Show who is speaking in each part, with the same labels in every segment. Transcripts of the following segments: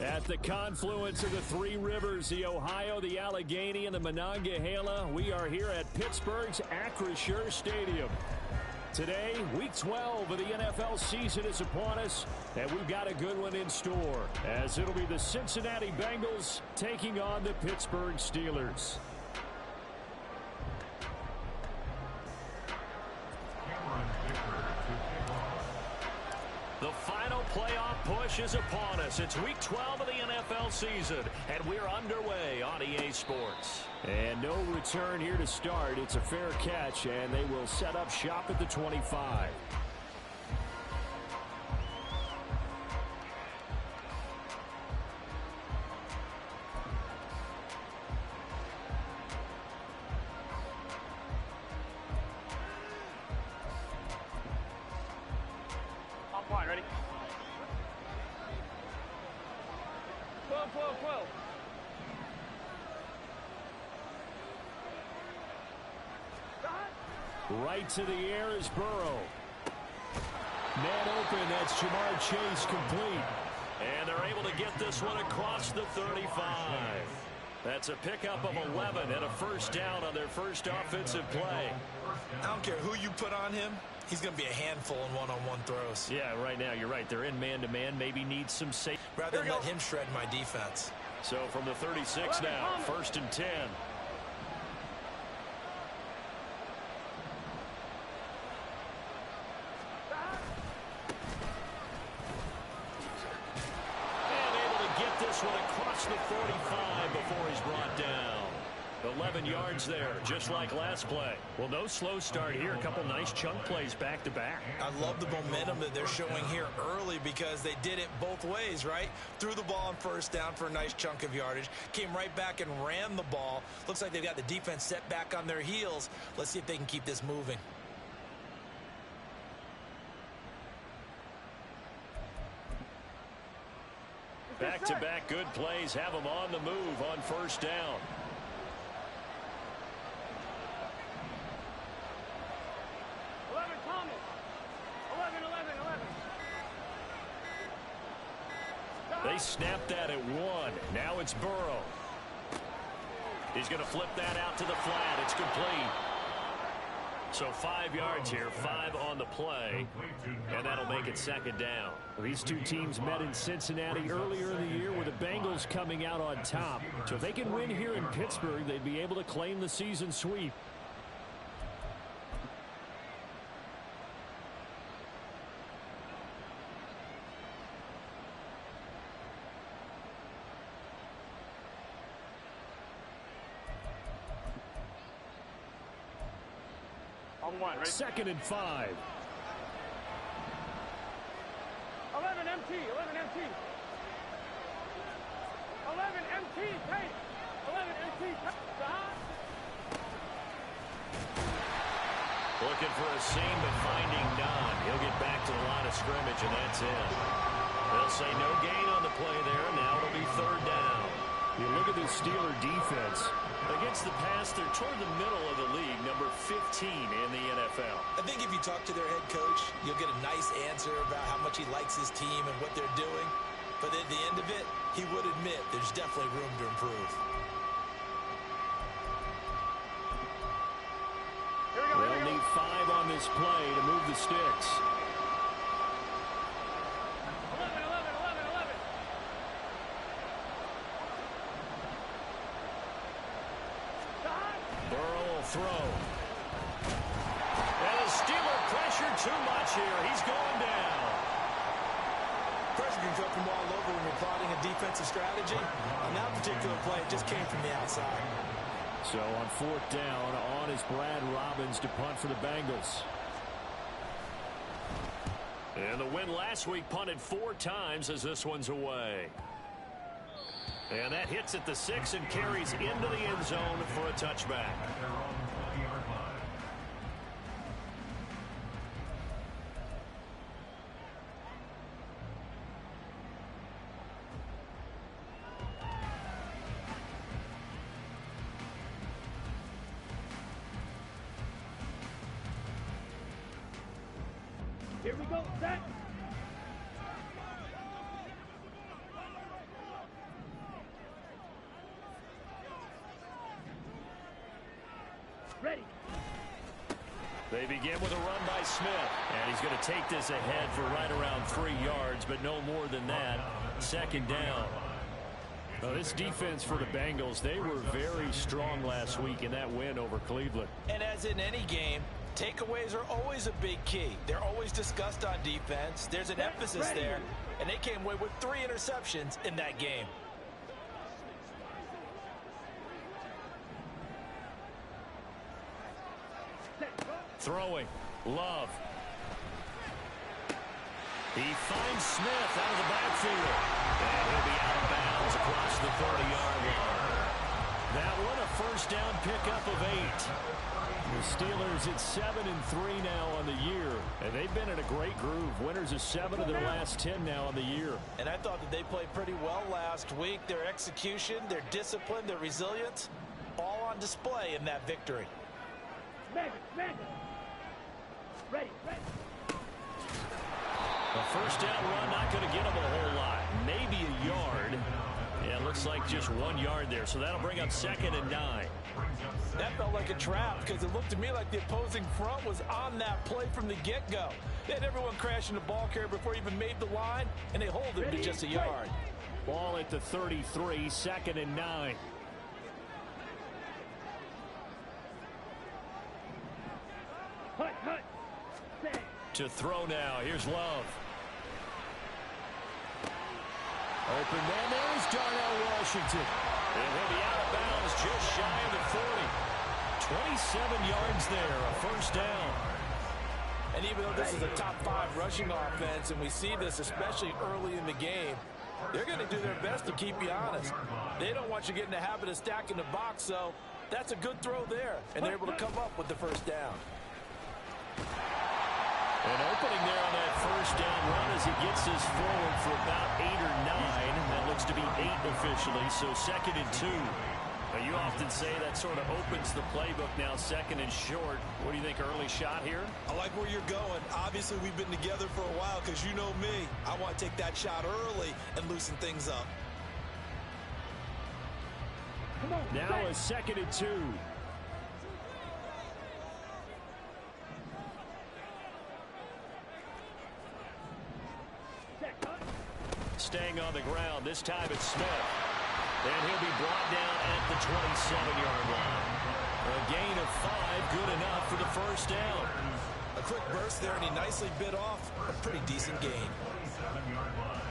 Speaker 1: At the confluence of the three rivers, the Ohio, the Allegheny, and the Monongahela, we are here at Pittsburgh's Acrisure Stadium. Today, Week 12 of the NFL season is upon us, and we've got a good one in store, as it'll be the Cincinnati Bengals taking on the Pittsburgh Steelers. The final playoff push is upon us. It's Week 12 of the NFL season, and we're underway on EA Sports. And no return here to start. It's a fair catch, and they will set up shop at the 25.
Speaker 2: Ready? 12, 12, 12.
Speaker 1: Right to the air is Burrow. Man open, that's Jamar Chase complete.
Speaker 3: And they're able to get this one across the 35. That's a pickup of 11 and a first down on their first offensive play.
Speaker 4: I don't care who you put on him. He's going to be a handful in one-on-one throws.
Speaker 3: Yeah, right now, you're right. They're in man-to-man. Maybe needs some safety.
Speaker 4: Rather than let him shred my defense.
Speaker 3: So from the 36 now, first and 10. And able to get this one across the 45 before he's brought down. 11 yards there, just like last play.
Speaker 1: Well, no slow start here. A couple nice chunk plays back-to-back.
Speaker 4: I love the momentum that they're showing here early because they did it both ways, right? Threw the ball on first down for a nice chunk of yardage. Came right back and ran the ball. Looks like they've got the defense set back on their heels. Let's see if they can keep this moving.
Speaker 3: Back-to-back good plays have them on the move on first down.
Speaker 2: 11.
Speaker 3: They snapped that at 1. Now it's Burrow. He's going to flip that out to the flat. It's complete. So 5 yards here, 5 on the play, and that'll make it second down.
Speaker 1: These two teams met in Cincinnati earlier in the year with the Bengals coming out on top. So if they can win here in Pittsburgh, they'd be able to claim the season sweep. Second and 5.
Speaker 2: 11 MT. 11 MT. Hey. 11 MT.
Speaker 3: Looking for a seam, but finding none. He'll get back to the line of scrimmage, and that's it. They'll say no gain on the play there. Now it'll be third down.
Speaker 1: You look at this Steeler defense.
Speaker 3: Against the pass, they're toward the middle of the league, number 15 in the NFL.
Speaker 4: I think if you talk to their head coach, you'll get a nice answer about how much he likes his team and what they're doing. But at the end of it, he would admit there's definitely room to improve.
Speaker 1: They'll need 5 on this play to move the sticks.
Speaker 2: 11.
Speaker 3: Burrow will throw. And the Steeler pressure too much here. He's going down.
Speaker 4: Pressure can come from all over when you're plotting a defensive strategy. On that particular play, it just came from the outside.
Speaker 1: So on fourth down, on is Brad Robbins to punt for the Bengals.
Speaker 3: And the win last week punted 4 times as this one's away. And that hits at the 6 and carries into the end zone for a touchback.
Speaker 2: Here we go, set. Ready.
Speaker 3: They begin with a run by Smith. And he's going to take this ahead for right around 3 yards, but no more than that. Second down.
Speaker 1: Well, this defense for the Bengals, they were very strong last week in that win over Cleveland.
Speaker 4: And as in any game, takeaways are always a big key. They're always discussed on defense. There's an emphasis there, and they came away with 3 interceptions in that game.
Speaker 1: Throwing. Love.
Speaker 3: He finds Smith out of the backfield. And he'll be out of bounds across the 30-yard line.
Speaker 1: That one a first down pickup of 8. The Steelers at 7-3 now on the year. And they've been in a great groove. Winners of 7 of their last 10 now on the year.
Speaker 4: And I thought that they played pretty well last week. Their execution, their discipline, their resilience, all on display in that victory.
Speaker 2: Ready.
Speaker 3: A first down run, not going to get him a whole lot. Maybe a yard. Yeah, it looks like just 1 yard there. So that'll bring up 2nd and 9.
Speaker 4: That felt like a trap because it looked to me like the opposing front was on that play from the get-go. They had everyone crashing the ball carrier before he even made the line, and they hold him to just a yard.
Speaker 1: Ball at the 33, 2nd and 9.
Speaker 2: Hut.
Speaker 3: To throw now. Here's Love.
Speaker 1: Open man. There's Darnell Washington.
Speaker 3: And he'll be out of bounds just shy of the 40. 27 yards there. A first down.
Speaker 4: And even though this is a top 5 rushing offense, and we see this especially early in the game, they're going to do their best to keep you honest. They don't want you getting the habit of stacking the box, so that's a good throw there. And they're able to come up with the first down.
Speaker 3: An opening there on that first down run as he gets this forward for about 8 or 9. That looks to be 8 officially, so 2nd and 2. Now, you often say that sort of opens the playbook now, 2nd and short. What do you think, early shot here?
Speaker 4: I like where you're going. Obviously, we've been together for a while because you know me. I want to take that shot early and loosen things up.
Speaker 1: Now a 2nd and 2.
Speaker 3: Staying on the ground. This time it's Smith. And he'll be brought down at the 27-yard line. A gain of 5, good enough for the first down.
Speaker 4: A quick burst there, and he nicely bit off a pretty decent gain.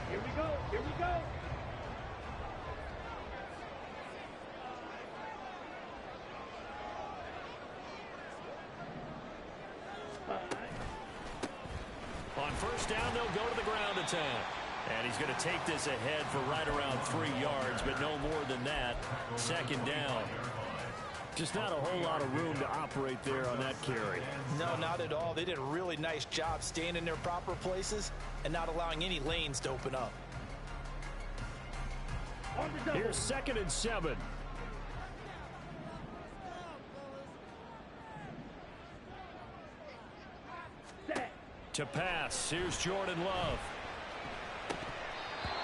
Speaker 2: Here we go.
Speaker 3: On first down, they'll go to the ground attack. And he's going to take this ahead for right around 3 yards, but no more than that. 2nd down.
Speaker 1: Just not a whole lot of room to operate there on that carry.
Speaker 4: No, not at all. They did a really nice job staying in their proper places and not allowing any lanes to open up.
Speaker 1: Here's 2nd and 7. To pass. Here's Jordan Love.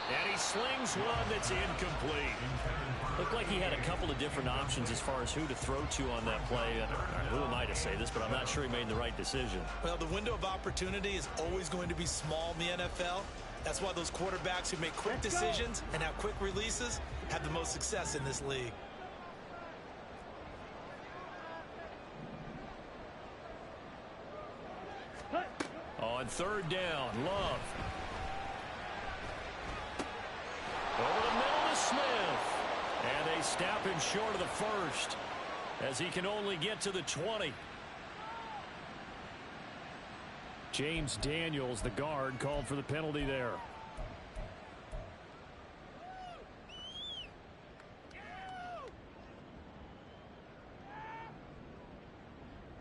Speaker 3: And he slings one that's incomplete.
Speaker 1: Looked like he had a couple of different options as far as who to throw to on that play. Who am I to say this, but I'm not sure he made the right decision.
Speaker 4: Well, the window of opportunity is always going to be small in the NFL. That's why those quarterbacks who make quick decisions and have quick releases have the most success in this league.
Speaker 3: On 3rd down, Love. Over the middle to Smith. And they snap him short of the first as he can only get to the 20.
Speaker 1: James Daniels, the guard, called for the penalty there.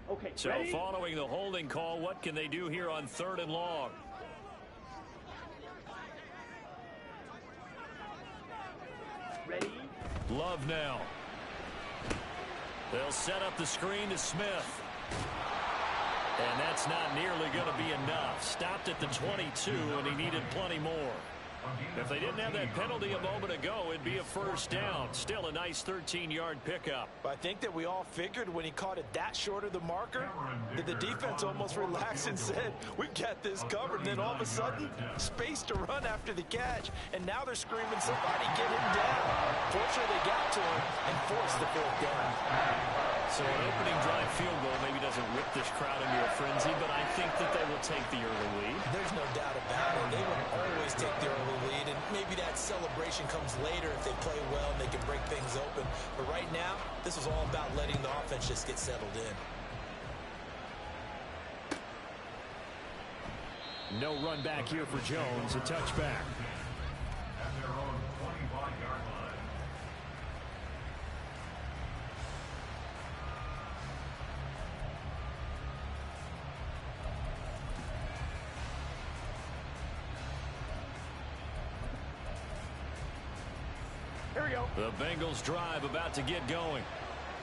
Speaker 2: Okay,
Speaker 3: so
Speaker 2: ready?
Speaker 3: Following the holding call, what can they do here on 3rd and long?
Speaker 2: Ready?
Speaker 3: Love now. They'll set up the screen to Smith. And that's not nearly going to be enough. Stopped at the 22, and he needed plenty more.
Speaker 1: If they didn't have that penalty a moment ago, it'd be a first down. Still a nice 13-yard pickup.
Speaker 4: I think that we all figured when he caught it that short of the marker that the defense almost relaxed and said, we've got this covered. And then all of a sudden, space to run after the catch. And now they're screaming, somebody get him down. Fortunately, they got to him and forced the fourth down.
Speaker 3: So an opening drive field goal maybe doesn't whip this crowd into a frenzy, but I think that they will take the early lead.
Speaker 4: There's no doubt about it. They will always take the early lead, and maybe that celebration comes later if they play well and they can break things open. But right now, this is all about letting the offense just get settled in.
Speaker 1: No run back here for Jones, a touchback.
Speaker 5: At their own 25-yard line.
Speaker 2: Here we go.
Speaker 1: The Bengals drive about to get going.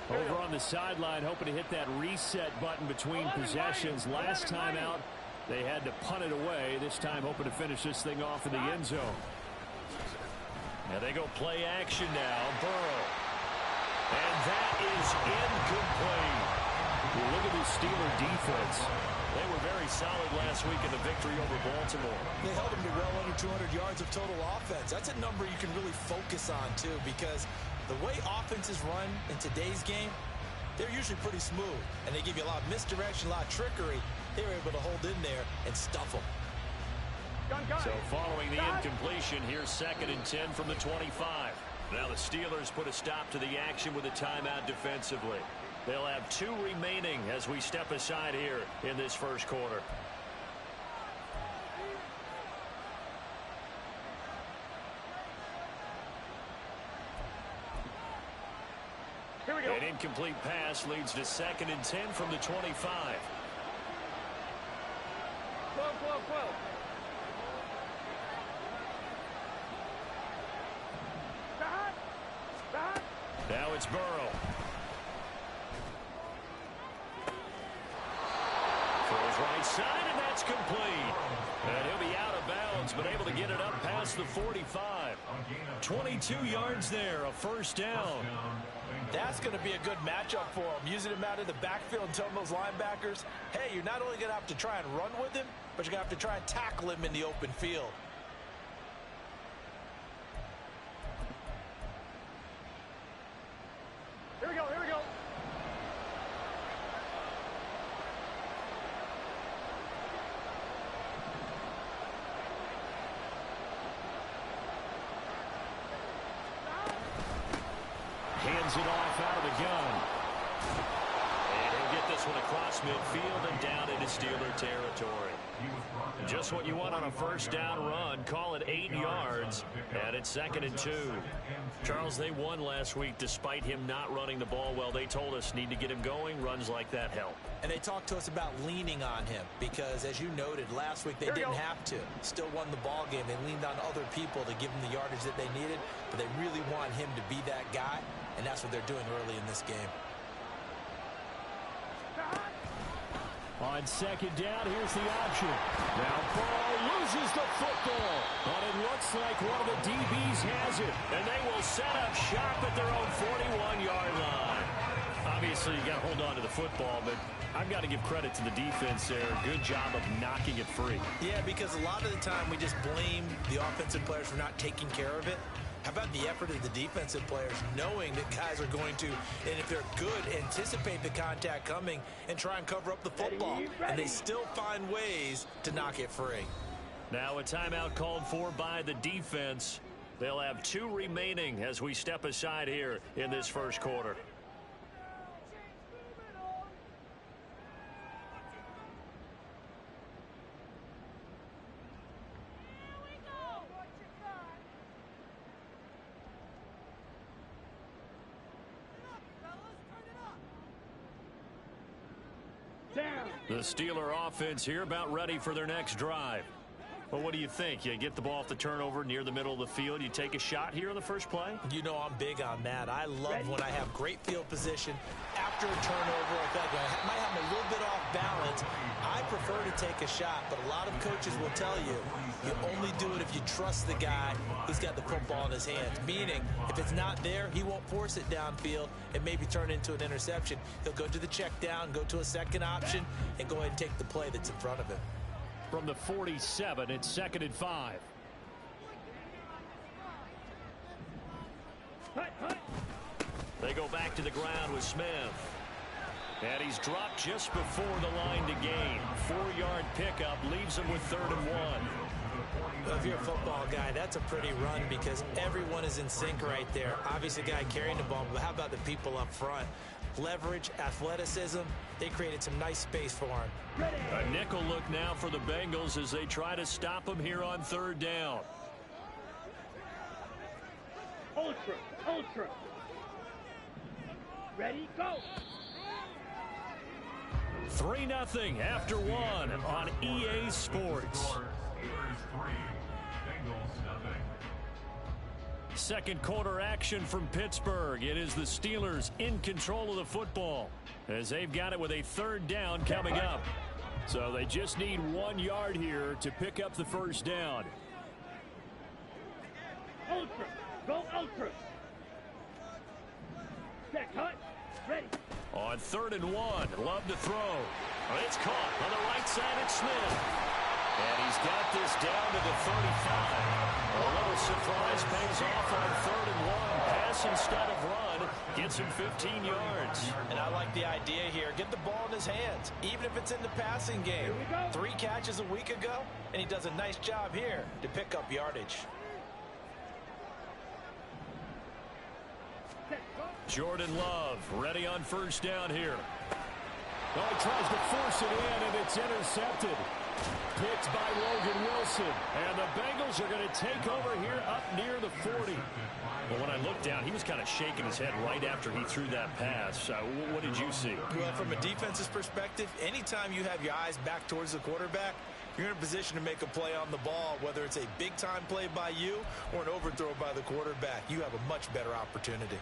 Speaker 1: Over on the sideline, hoping to hit that reset button between possessions. Last time out, they had to punt it away. This time, hoping to finish this thing off in the end zone.
Speaker 3: Now they go play action now. Burrow. And that is incomplete.
Speaker 1: You look at the Steeler defense.
Speaker 3: They were very solid last week in the victory over Baltimore.
Speaker 4: They held them to well under 200 yards of total offense. That's a number you can really focus on, too, because the way offenses run in today's game, they're usually pretty smooth, and they give you a lot of misdirection, a lot of trickery. They were able to hold in there and stuff them.
Speaker 3: So following the incompletion, here's 2nd and 10 from the 25. Now the Steelers put a stop to the action with a timeout defensively. They'll have 2 remaining as we step aside here in this first quarter.
Speaker 2: Here we go.
Speaker 3: An incomplete pass leads to 2nd and 10 from the 25.
Speaker 2: 12, 12, 12. Back.
Speaker 3: Now it's Burrow. Throws right side, and that's complete. And he'll be out of bounds, but able to get it up past the 45. 22 yards there, a first down.
Speaker 4: That's going to be a good matchup for him, using him out of the backfield and telling those linebackers, hey, you're not only going to have to try and run with him, but you're going to have to try and tackle him in the open field.
Speaker 2: Here we go. Here we go.
Speaker 1: Hands it off out of the gun.
Speaker 3: And he'll get this one across midfield and down into Steeler territory. Just what you want on a first down run. Call it 8 yards, and it's 2nd and 2. Charles, they won last week despite him not running the ball well. They told us need to get him going. Runs like that help.
Speaker 4: And they talked to us about leaning on him because, as you noted, last week they didn't have to. Still won the ball game. They leaned on other people to give them the yardage that they needed, but they really want him to be that guy, and that's what they're doing early in this game.
Speaker 1: On 2nd down, here's the option. Now Burrow loses the football. But it looks like one of the DBs has it.
Speaker 3: And they will set up shop at their own 41-yard line.
Speaker 1: Obviously, you got to hold on to the football, but I've got to give credit to the defense there. Good job of knocking it free.
Speaker 4: Yeah, because a lot of the time we just blame the offensive players for not taking care of it. How about the effort of the defensive players knowing that guys are going to, and if they're good, anticipate the contact coming and try and cover up the football. And they still find ways to knock it free.
Speaker 3: Now a timeout called for by the defense. They'll have 2 remaining as we step aside here in this first quarter. The Steeler offense here about ready for their next drive. Well, what do you think? You get the ball off the turnover near the middle of the field. You take a shot here in the first play?
Speaker 4: You know I'm big on that. I love when I have great field position after a turnover. I feel like I might have a little bit off balance. I prefer to take a shot, but a lot of coaches will tell you, you only do it if you trust the guy who's got the football in his hands. Meaning, if it's not there, he won't force it downfield and maybe turn it into an interception. He'll go to the check down, go to a second option, and go ahead and take the play that's in front of him.
Speaker 1: From the 47, it's 2nd and 5.
Speaker 3: They go back to the ground with Smith. And he's dropped just before the line to gain. 4-yard pickup leaves him with 3rd and 1.
Speaker 4: Well, if you're a football guy, that's a pretty run because everyone is in sync right there. Obviously, the guy carrying the ball, but how about the people up front? Leverage, athleticism, they created some nice space for him.
Speaker 1: A nickel look now for the Bengals as they try to stop him here on 3rd down.
Speaker 2: Ultra. Ready, go.
Speaker 1: 3-0 after 1 on EA Sports. Second quarter action from Pittsburgh. It is the Steelers in control of the football as they've got it with a 3rd down coming up. So they just need 1 yard here to pick up the 1st down.
Speaker 2: Ultra. Go ultra. Set, cut. Ready.
Speaker 1: On 3rd and 1, Love to throw. It's caught on the right side. It's Smith. And he's got this down to the 35. A little surprise pays off on 3rd and 1. Pass instead of run. Gets him 15 yards.
Speaker 4: And I like the idea here. Get the ball in his hands, even if it's in the passing game. 3 catches a week ago, and he does a nice job here to pick up yardage.
Speaker 1: Jordan Love ready on 1st down here. Oh, he tries to force it in, and it's intercepted. Picked by Logan Wilson. And the Bengals are going to take over here up near the 40. Well, when I looked down, he was kind of shaking his head right after he threw that pass. What did you see?
Speaker 4: Well, from a defense's perspective, anytime you have your eyes back towards the quarterback, you're in a position to make a play on the ball, whether it's a big-time play by you or an overthrow by the quarterback. You have a much better opportunity.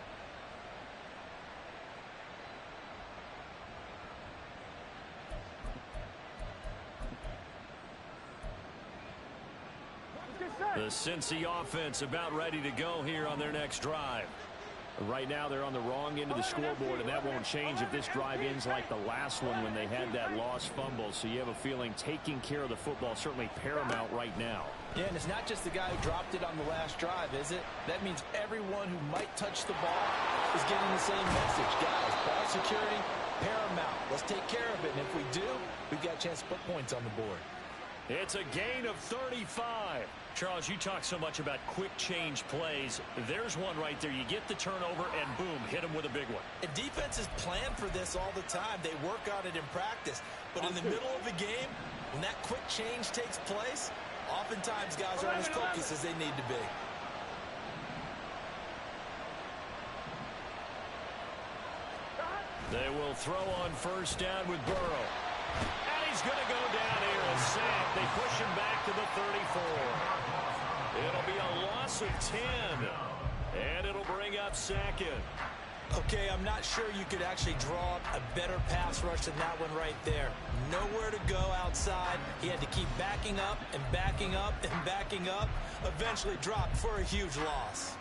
Speaker 1: The Cincy offense about ready to go here on their next drive. Right now they're on the wrong end of the scoreboard, and that won't change if this drive ends like the last one when they had that lost fumble. So you have a feeling taking care of the football certainly paramount right now.
Speaker 4: Yeah, and it's not just the guy who dropped it on the last drive, is it? That means everyone who might touch the ball is getting the same message. Guys, ball security, paramount. Let's take care of it, and if we do, we've got a chance to put points on the board.
Speaker 1: It's a gain of 35. Charles, you talk so much about quick change plays. There's one right there. You get the turnover, and boom, hit him with a big one.
Speaker 4: And defenses plan for this all the time. They work on it in practice. But in the middle of the game, when that quick change takes place, oftentimes guys aren't as focused as they need to be.
Speaker 1: They will throw on 1st down with Burrow. And he's going to go down here and sack. They push him back to the 34. It'll be a loss of 10. And it'll bring up 2nd.
Speaker 4: Okay, I'm not sure you could actually draw up a better pass rush than that one right there. Nowhere to go outside. He had to keep backing up and backing up and backing up. Eventually dropped for a huge loss.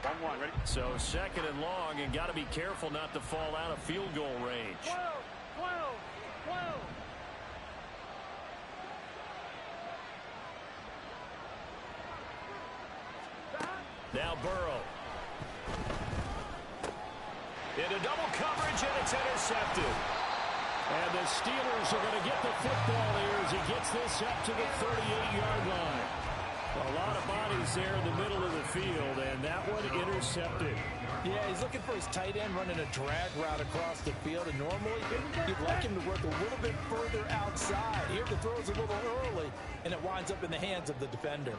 Speaker 2: 1-1, ready?
Speaker 1: So 2nd and long, and got to be careful not to fall out of field goal range.
Speaker 2: 12.
Speaker 1: Now Burrow. Into double coverage, and it's intercepted. And the Steelers are going to get the football here as he gets this up to the 38-yard line. A lot of bodies there in the middle of the field, and that one intercepted.
Speaker 4: Yeah, he's looking for his tight end running a drag route across the field, and normally you'd like him to work a little bit further outside. Here the throw's a little early, and it winds up in the hands of the defender.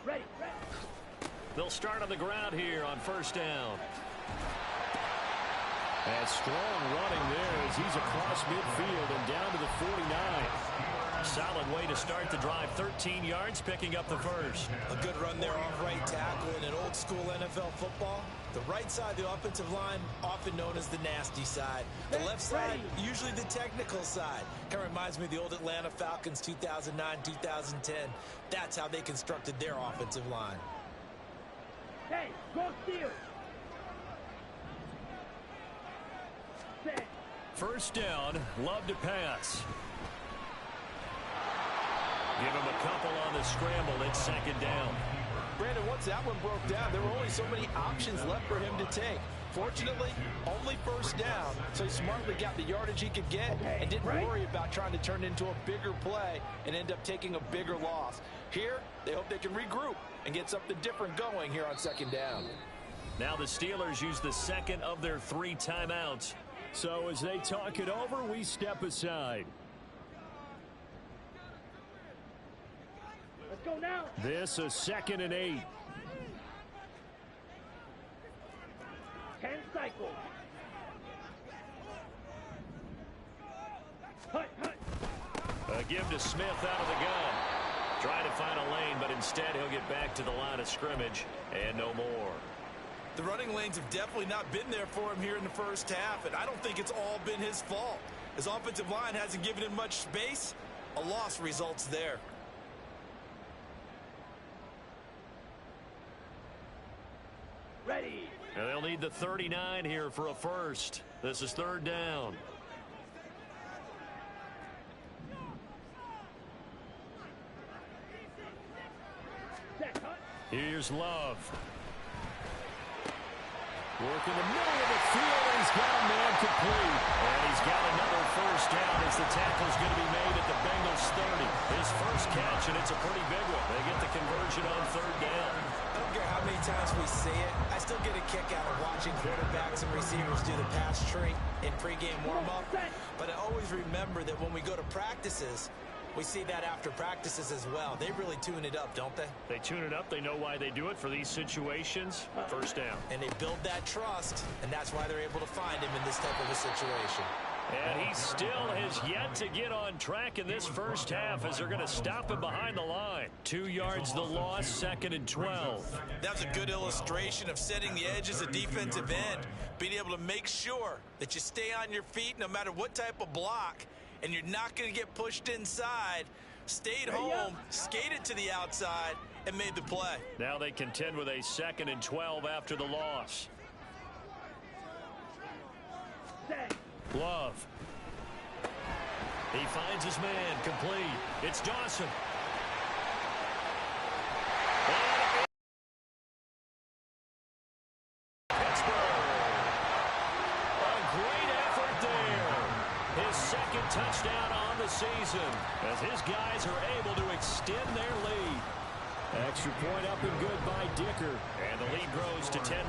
Speaker 2: Ready.
Speaker 1: They'll start on the ground here on 1st down. And strong running there as he's across midfield and down to the 49.
Speaker 3: Solid way to start the drive. 13 yards, picking up the first.
Speaker 4: A good run there off right tackle in an old school NFL football. The right side of the offensive line, often known as the nasty side. The left side, usually the technical side. Kind of reminds me of the old Atlanta Falcons 2009, 2010. That's how they constructed their offensive line.
Speaker 2: Hey, go steal. Set.
Speaker 1: First down, Love to pass.
Speaker 3: Give him a couple on the scramble. It's second down.
Speaker 6: Brandon, once that one broke down, there were only so many options left for him to take. Fortunately, only first down, so he smartly got the yardage he could get and didn't worry about trying to turn it into a bigger play and end up taking a bigger loss. Here, they hope they can regroup and get something different going here on second down.
Speaker 3: Now the Steelers use the second of their 3 timeouts.
Speaker 1: So as they talk it over, we step aside.
Speaker 2: Let's go now.
Speaker 1: This a 2nd and 8.
Speaker 2: 10 cycles. Hut, hut.
Speaker 3: A give to Smith out of the gun. Trying to find a lane, but instead he'll get back to the line of scrimmage and no more.
Speaker 4: The running lanes have definitely not been there for him here in the first half, and I don't think it's all been his fault. His offensive line hasn't given him much space. A loss results there.
Speaker 2: Ready.
Speaker 3: And they'll need the 39 here for a first. This is 3rd down.
Speaker 2: Set, hut.
Speaker 1: Here's Love. Work in the middle of the field, and he's got a man complete.
Speaker 3: And he's got another first down as the tackle's going to be made at the Bengals 30. His first catch, and it's a pretty big one. They get the conversion on 3rd down.
Speaker 4: I don't care how many times we see it. I still get a kick out of watching quarterbacks and receivers do the pass tree in pregame warm-up. But I always remember that when we go to practices, we see that after practices as well. They really tune it up, don't they?
Speaker 3: They tune it up. They know why they do it for these situations. First down.
Speaker 4: And they build that trust, and that's why they're able to find him in this type of a situation.
Speaker 3: And he still has yet to get on track in this first half as they're going to stop him behind the line.
Speaker 1: 2 yards the loss, 2nd and 12.
Speaker 4: That was a good illustration of setting the edge as a defensive end, being able to make sure that you stay on your feet no matter what type of block, and you're not going to get pushed inside. Stayed home, skated to the outside, and made the play.
Speaker 3: Now they contend with a 2nd and 12 after the loss.
Speaker 2: Set.
Speaker 1: Love.
Speaker 3: He finds his man, complete. It's Dawson. Pittsburgh. A great effort there. His 2nd touchdown on the season as his guys are able to extend their lead.
Speaker 1: Extra point up and good by Dicker.
Speaker 3: And the lead grows to 10-0.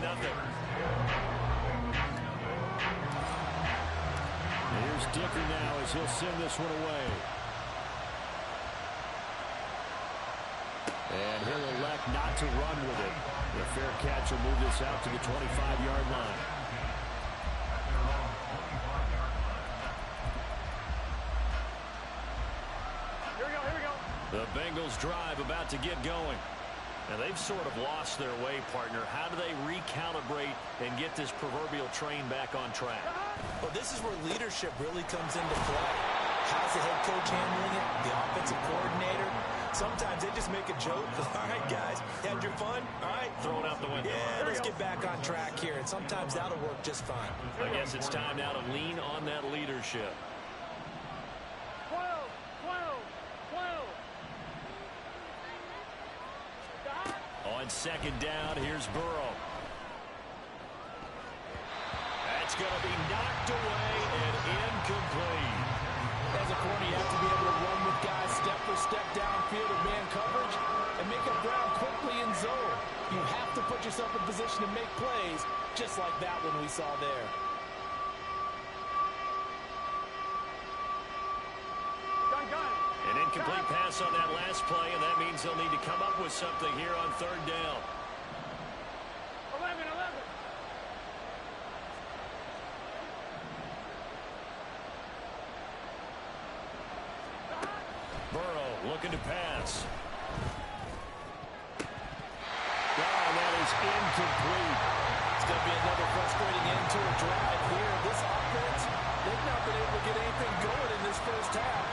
Speaker 1: Here's Dicker now as he'll send this one away. And he'll elect not to run with it. The fair catch will move this out to the 25-yard line.
Speaker 2: Here we go, here we go.
Speaker 3: The Bengals drive about to get going. And they've sort of lost their way, partner. How do they recalibrate and get this proverbial train back on track?
Speaker 4: Well, this is where leadership really comes into play. How's the head coach handling it? The offensive coordinator? Sometimes they just make a joke. All right, guys, you had your fun? All right.
Speaker 3: Throw it out the window.
Speaker 4: Yeah, let's get back on track here. And sometimes that'll work just fine.
Speaker 3: I guess it's time now to lean on that leadership.
Speaker 2: 12, 12, 12.
Speaker 3: On 2nd down, here's Burrow. That's going to be knocked away and incomplete.
Speaker 6: As a corner, you have to be able to run with guys step for step downfield in man coverage and make up ground quickly in zone. You have to put yourself in position to make plays, just like that one we saw there.
Speaker 3: An incomplete pass on that last play, and that means they'll need to come up with something here on 3rd down.
Speaker 2: 11, 11.
Speaker 1: to pass. And that is incomplete.
Speaker 6: It's going to be another frustrating end to a drive here. This offense, they've not been able to get anything going in this first half.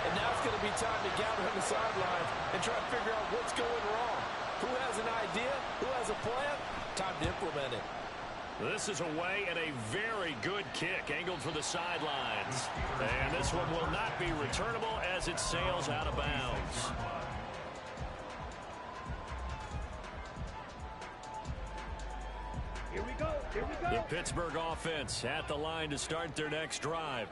Speaker 6: And now it's going to be time to gather on the sideline and try to figure out what's going wrong. Who has an idea? Who has a plan? Time to implement it.
Speaker 3: This is away and a very good kick angled for the sidelines. And this one will not be returnable as it sails out of bounds.
Speaker 2: Here we go. Here we go.
Speaker 1: The Pittsburgh offense at the line to start their next drive.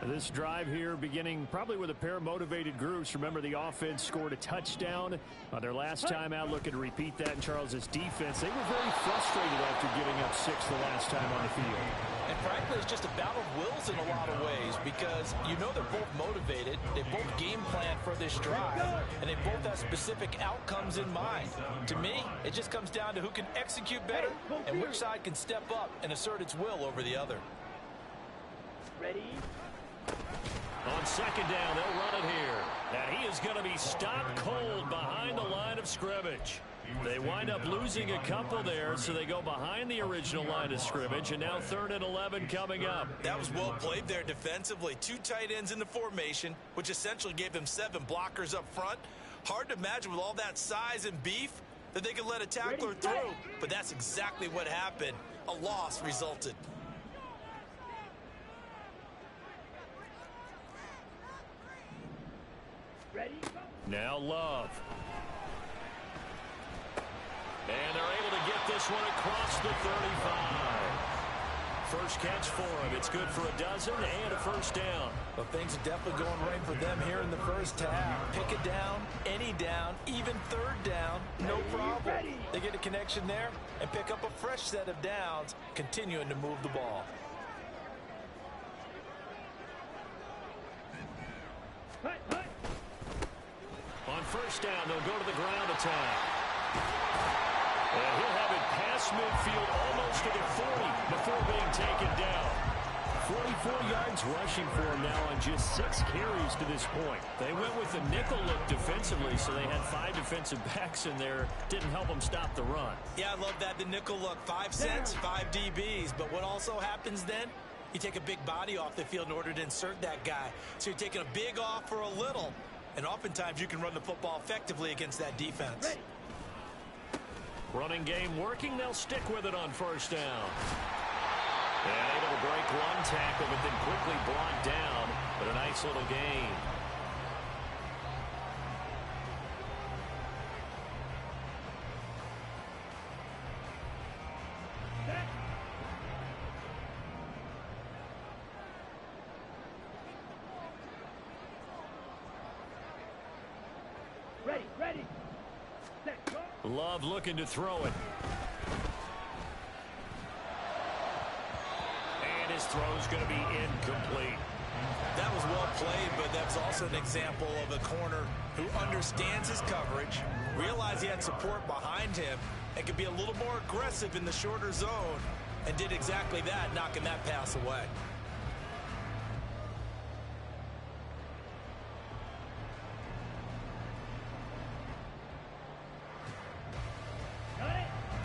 Speaker 1: This drive here beginning probably with a pair of motivated groups. Remember, the offense scored a touchdown on their last time out. Looking to repeat that in Charles's defense. They were very frustrated after giving up 6 the last time on the field.
Speaker 6: And frankly, it's just a battle of wills in a lot of ways because you know they're both motivated. They both game plan for this drive, and they both have specific outcomes in mind. To me, it just comes down to who can execute better and which side can step up and assert its will over the other.
Speaker 2: Ready?
Speaker 3: On second down, they'll run it here. And he is going to be stopped cold behind the line of scrimmage. They wind up losing a couple there, so they go behind the original line of scrimmage, and now 3rd and 11 coming up.
Speaker 4: That was well played there defensively. 2 tight ends in the formation, which essentially gave them 7 blockers up front. Hard to imagine with all that size and beef that they could let a tackler through, but that's exactly what happened. A loss resulted.
Speaker 2: Ready?
Speaker 1: Now Love.
Speaker 3: And they're able to get this one across the 35. First catch for him. It's good for a dozen and a first down.
Speaker 6: Well, things are definitely going right for them here in the first half. Pick a down, any down, even 3rd down, no problem. They get a connection there and pick up a fresh set of downs, continuing to move the ball.
Speaker 3: On first down, they'll go to the ground attack. And he'll have it past midfield almost to the 40 before being taken down.
Speaker 1: 44 yards rushing for him now on just 6 carries to this point. They went with the nickel look defensively, so they had 5 defensive backs in there. Didn't help them stop the run.
Speaker 4: Yeah, I love that. The nickel look, 5 cents, 5 DBs. But what also happens then? You take a big body off the field in order to insert that guy. So you're taking a big off for a little. And oftentimes you can run the football effectively against that defense.
Speaker 3: Running game working. They'll stick with it on first down. And able to break one tackle, but then quickly brought down. But a nice little gain.
Speaker 2: Ready. Set, go.
Speaker 1: Love looking to throw it.
Speaker 3: And his throw's going to be incomplete.
Speaker 4: That was well played, but that's also an example of a corner who understands his coverage, realized he had support behind him, and could be a little more aggressive in the shorter zone, and did exactly that, knocking that pass away.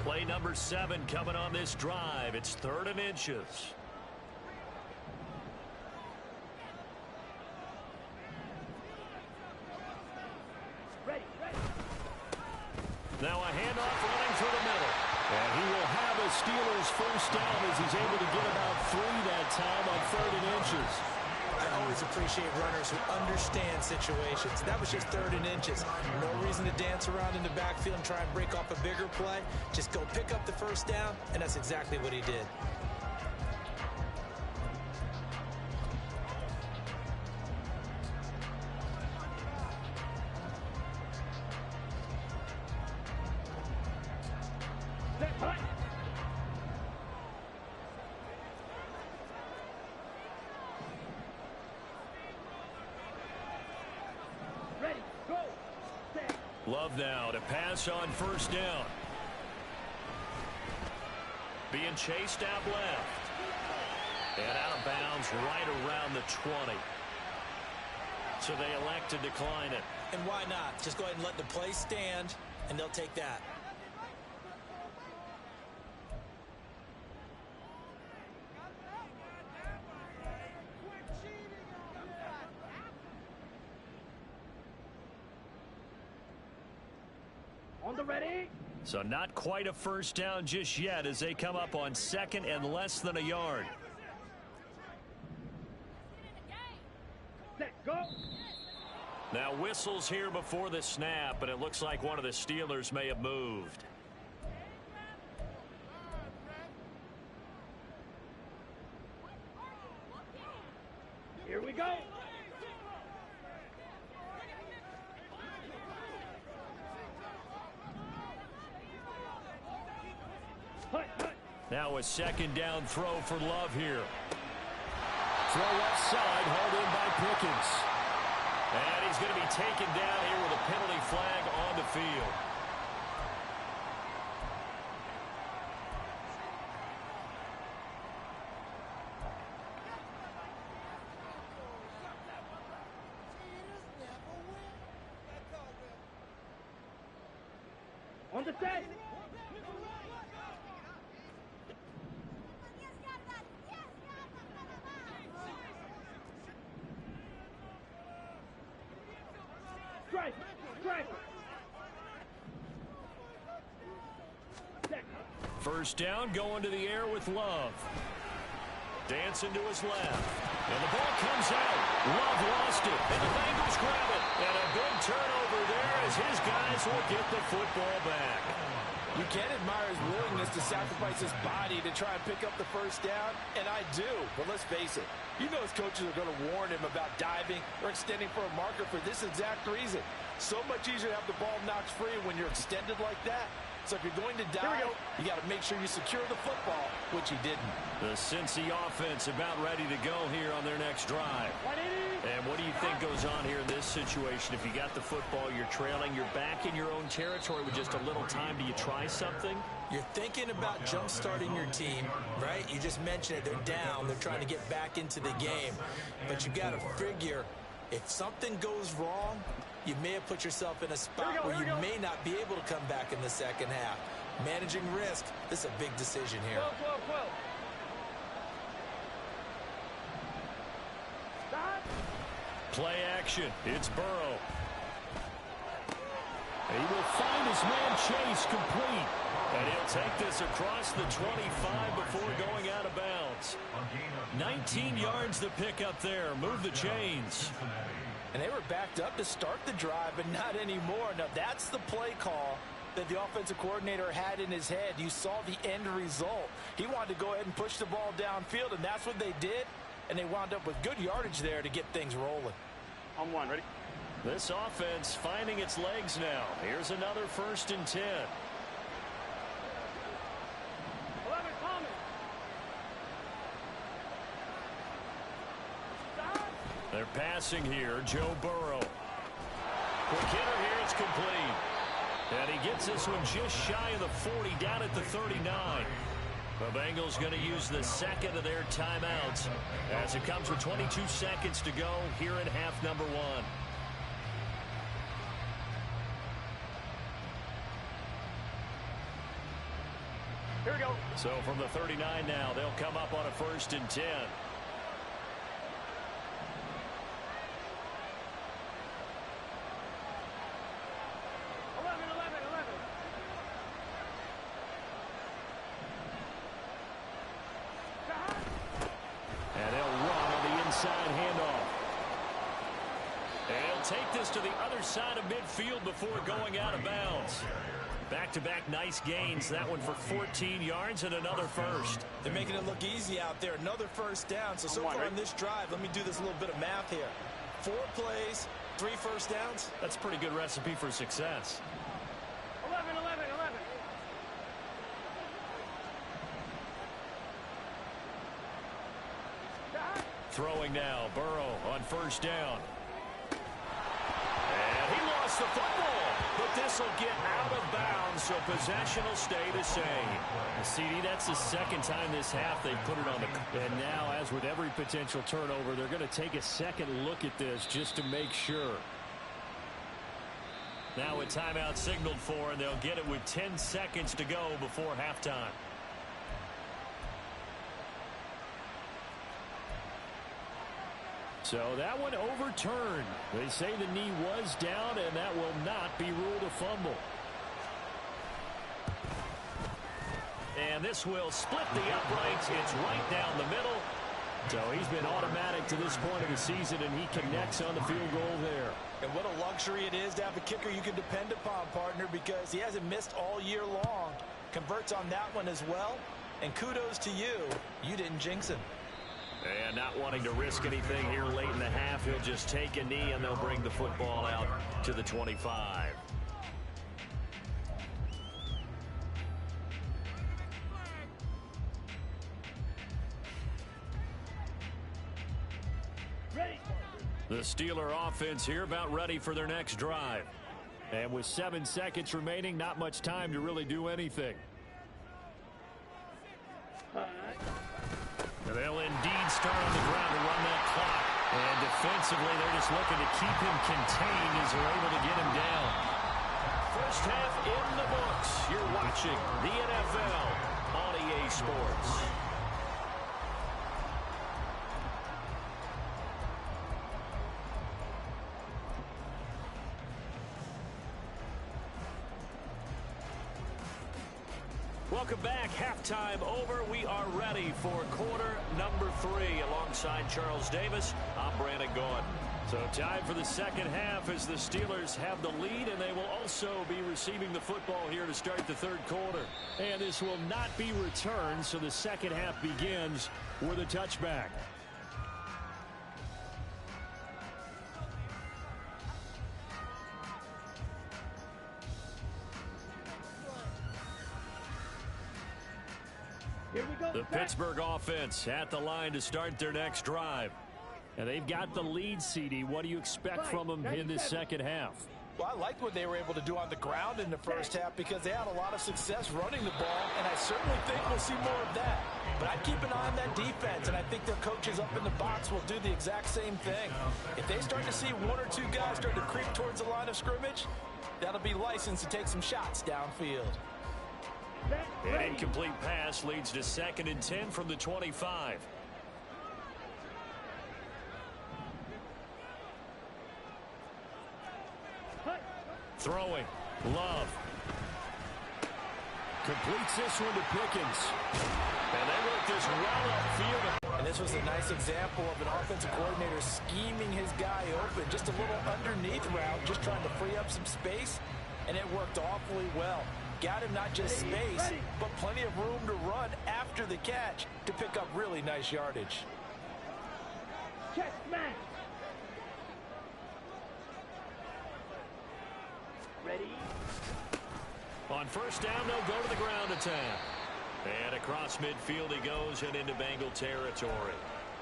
Speaker 3: Play number 7 coming on this drive. It's 3rd and inches.
Speaker 2: Ready.
Speaker 3: Now a handoff running through the middle.
Speaker 1: And he will have a Steelers first down as he's able to get about 3 that time on 3rd and inches.
Speaker 4: I always appreciate runners who understand situations. That was just 3rd and inches. No reason to dance around in the backfield and try and break off a bigger play. Just go pick up the first down, and that's exactly what he did.
Speaker 2: Set, right. Ready, go. Set.
Speaker 1: Love now to pass on first down.
Speaker 3: Being chased out left. And out of bounds right around the 20. So they elect to decline it.
Speaker 4: And why not? Just go ahead and let the play stand, and they'll take that.
Speaker 2: On the ready.
Speaker 1: So not quite a first down just yet as they come up on 2nd and less than a yard.
Speaker 2: Set, go.
Speaker 3: Now whistles here before the snap, and it looks like one of the Steelers may have moved.
Speaker 2: Here we go. Hut, hut.
Speaker 1: Now a 2nd down throw for Love here. Throw left side, hauled in by Pickens.
Speaker 3: And he's going to be taken down here with a penalty flag on the field.
Speaker 2: On the set. Strike. Strike. Set.
Speaker 1: First down, going to the air with Love. Dancing to his left. And the ball comes out. Love lost it. And the Bengals grab it. And a big turnover there as his guys will get the football back.
Speaker 6: You can admire his willingness to sacrifice his body to try and pick up the first down, and I do. But let's face it, you know his coaches are going to warn him about diving or extending for a marker for this exact reason. So much easier to have the ball knocked free when you're extended like that. So if you're going to dive, you got to make sure you secure the football, which he didn't.
Speaker 1: The Cincy offense about ready to go here on their next drive. And what do you think goes on here in this situation? If you got the football, you're trailing, you're back in your own territory with just a little time. Do you try something?
Speaker 4: You're thinking about jump-starting your team, right? You just mentioned it. They're down. They're trying to get back into the game. But you got to figure, if something goes wrong, you may have put yourself in a spot where you may not be able to come back in the second half. Managing risk, this is a big decision here.
Speaker 1: Play action. It's Burrow. He will find his man Chase complete. And he'll take this across the 25 before going out of bounds. 19 yards to pick up there. Move the chains.
Speaker 6: And they were backed up to start the drive, but not anymore. Now, that's the play call that the offensive coordinator had in his head. You saw the end result. He wanted to go ahead and push the ball downfield, and that's what they did. And they wound up with good yardage there to get things rolling.
Speaker 2: On one, ready?
Speaker 1: This offense finding its legs now. Here's another 1st and 10.
Speaker 2: 11 coming.
Speaker 1: They're passing here. Joe Burrow. Quick hitter here. It's complete. And he gets this one just shy of the 40, down at the 39. The Bengals going to use the second of their timeouts as it comes with 22 seconds to go here in half number 1.
Speaker 2: Here we go.
Speaker 1: So from the 39 now, they'll come up on a 1st and 10. Take this to the other side of midfield before going out of bounds. Back-to-back nice gains. That one for 14 yards and another first.
Speaker 4: They're making it look easy out there. Another first down. So far on this drive, let me do this little bit of math here. 4 plays, 3 first downs.
Speaker 1: That's a pretty good recipe for success.
Speaker 2: 11.
Speaker 1: Throwing now. Burrow on 1st down. And he lost the football, but this will get out of bounds, so possession will stay the same. CD, that's the 2nd time this half they've put it on the... And now, as with every potential turnover, they're going to take a second look at this just to make sure.
Speaker 3: Now a timeout signaled for, and they'll get it with 10 seconds to go before halftime.
Speaker 1: So that one overturned. They say the knee was down, and that will not be ruled a fumble.
Speaker 3: And this will split the uprights. It's right down the middle.
Speaker 1: So he's been automatic to this point of the season, and he connects on the field goal there.
Speaker 6: And what a luxury it is to have a kicker you can depend upon, partner, because he hasn't missed all year long. Converts on that one as well. And kudos to you. You didn't jinx him.
Speaker 3: And not wanting to risk anything here late in the half, he'll just take a knee, and they'll bring the football out to the 25. The Steeler offense here about ready for their next drive.
Speaker 1: And with 7 seconds remaining, not much time to really do anything.
Speaker 3: They'll indeed start on the ground to run that clock. And defensively, they're just looking to keep him contained as they're able to get him down. First half in the books. You're watching the NFL on EA Sports. Welcome back. Halftime over. We are ready for quarter number 3. Alongside Charles Davis, I'm Brandon Gordon.
Speaker 1: So time for the second half as the Steelers have the lead, and they will also be receiving the football here to start the third quarter. And this will not be returned, so the second half begins with a touchback. The Pittsburgh offense at the line to start their next drive. And they've got the lead, CD. What do you expect from them in this second half?
Speaker 6: Well, I liked what they were able to do on the ground in the first half because they had a lot of success running the ball, and I certainly think we'll see more of that. But I'd keep an eye on that defense, and I think their coaches up in the box will do the exact same thing. If they start to see one or two guys start to creep towards the line of scrimmage, that'll be licensed to take some shots downfield.
Speaker 3: An incomplete pass leads to 2nd and 10 from the 25. Throwing. Love.
Speaker 1: Completes this one to Pickens.
Speaker 3: And they work this well upfield.
Speaker 6: And this was a nice example of an offensive coordinator scheming his guy open. Just a little underneath route, just trying to free up some space. And it worked awfully well. Got him not just space, but plenty of room to run after the catch to pick up really nice yardage.
Speaker 2: Check smash. Ready?
Speaker 3: On first down, they'll go to the ground attack. And across midfield he goes and into Bengal territory.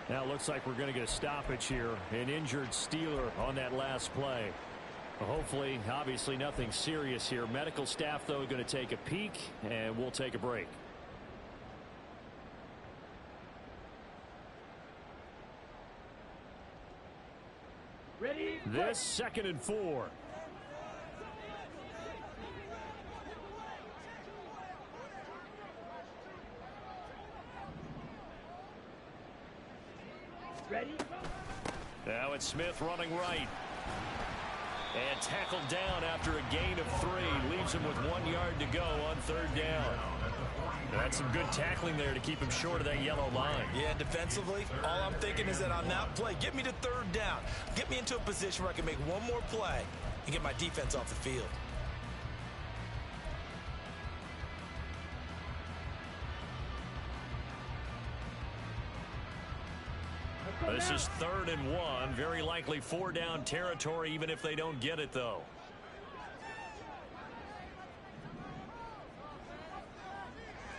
Speaker 1: Now it looks like we're going to get a stoppage here. An injured Steeler on that last play. Hopefully, obviously nothing serious here. Medical staff, though, going to take a peek, and we'll take a break.
Speaker 2: Ready?
Speaker 1: This 2nd and 4.
Speaker 2: Ready?
Speaker 3: Now it's Smith running right. And tackled down after a gain of 3. Leaves him with 1 yard to go on 3rd down. That's some good tackling there to keep him short of that yellow line.
Speaker 4: Yeah, defensively, all I'm thinking is that on that play, get me to 3rd down. Get me into a position where I can make one more play and get my defense off the field.
Speaker 3: This is 3rd and 1. Very likely 4 down territory, even if they don't get it, though.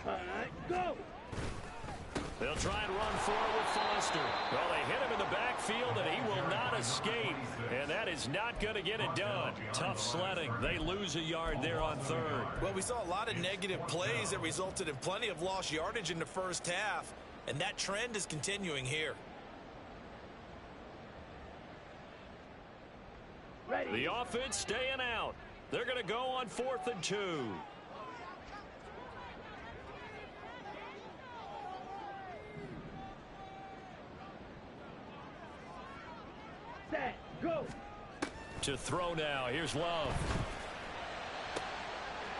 Speaker 2: All right, go.
Speaker 3: They'll try and run forward with Foster. Well, they hit him in the backfield, and he will not escape. And that is not going to get it done. Tough sledding. They lose a yard there on 3rd.
Speaker 4: Well, we saw a lot of negative plays that resulted in plenty of lost yardage in the first half. And that trend is continuing here.
Speaker 3: The offense staying out. They're going to go on 4th and 2.
Speaker 2: Set, go.
Speaker 3: To throw now. Here's Love.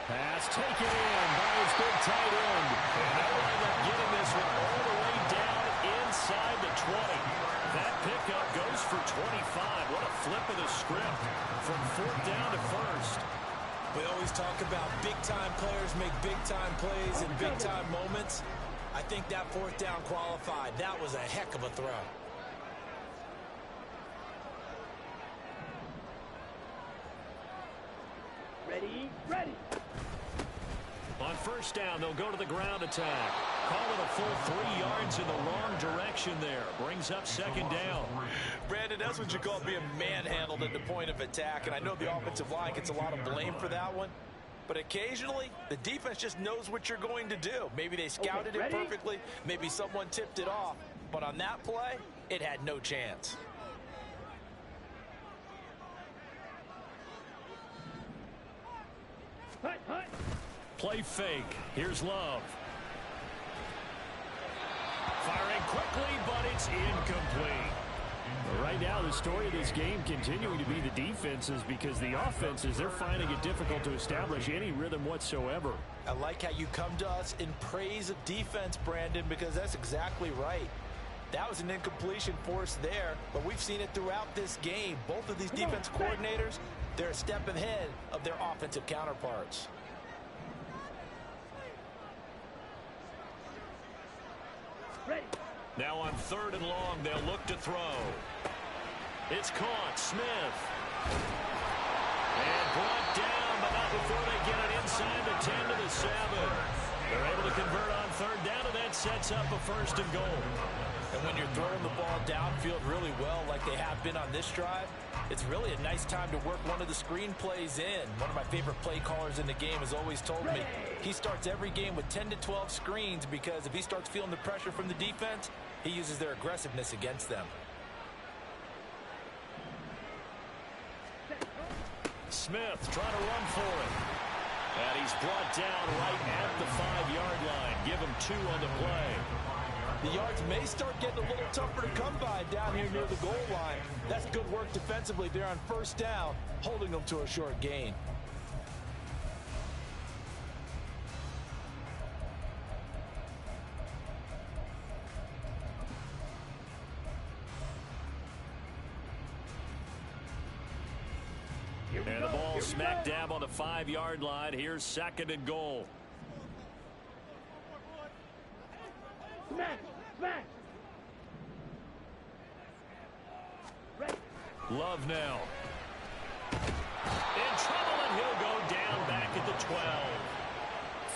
Speaker 1: Pass taken in by his big tight end.
Speaker 3: And they'll wind up getting this one all the way down inside the 20. That pickup goes for 25. What a flip of the script from 4th down to 1st.
Speaker 4: We always talk about big-time players make big-time plays in big-time moments. I think that 4th down qualified. That was a heck of a throw.
Speaker 2: Ready, ready.
Speaker 3: On 1st down, they'll go to the ground attack. Call it a full 3 yards in the wrong direction there. Brings up 2nd down.
Speaker 6: Brandon, that's what you call being manhandled at the point of attack. And I know the offensive line gets a lot of blame for that one. But occasionally, the defense just knows what you're going to do. Maybe they scouted it perfectly. Maybe someone tipped it off. But on that play, it had no chance.
Speaker 2: Hut, hut.
Speaker 3: Play fake. Here's Love. Firing quickly, but it's incomplete.
Speaker 1: Right now, the story of this game continuing to be the defenses, because the offenses, they're finding it difficult to establish any rhythm whatsoever.
Speaker 6: I like how you come to us in praise of defense, Brandon, because that's exactly right. That was an incompletion forced there, but we've seen it throughout this game. Both of these defense coordinators, they're a step ahead of their offensive counterparts.
Speaker 2: Ready.
Speaker 3: Now on 3rd and long, they'll look to throw. It's caught. Smith. And brought down, but not before they get it inside the 10 to the 7. They're able to convert on 3rd down, and that sets up a 1st and goal.
Speaker 6: And when you're throwing the ball downfield really well like they have been on this drive, it's really a nice time to work one of the screen plays in. One of my favorite play callers in the game has always told me he starts every game with 10 to 12 screens, because if he starts feeling the pressure from the defense, he uses their aggressiveness against them.
Speaker 3: Smith trying to run for it. And he's brought down right at the 5-yard line. Give him 2 on the play.
Speaker 6: The yards may start getting a little tougher to come by down here near the goal line. That's good work defensively there on 1st down, holding them to a short gain.
Speaker 3: And the ball smack dab on the 5-yard line. Here's 2nd and goal.
Speaker 2: Smash, smash. Ready.
Speaker 3: Love now. In trouble, and he'll go down back at the 12.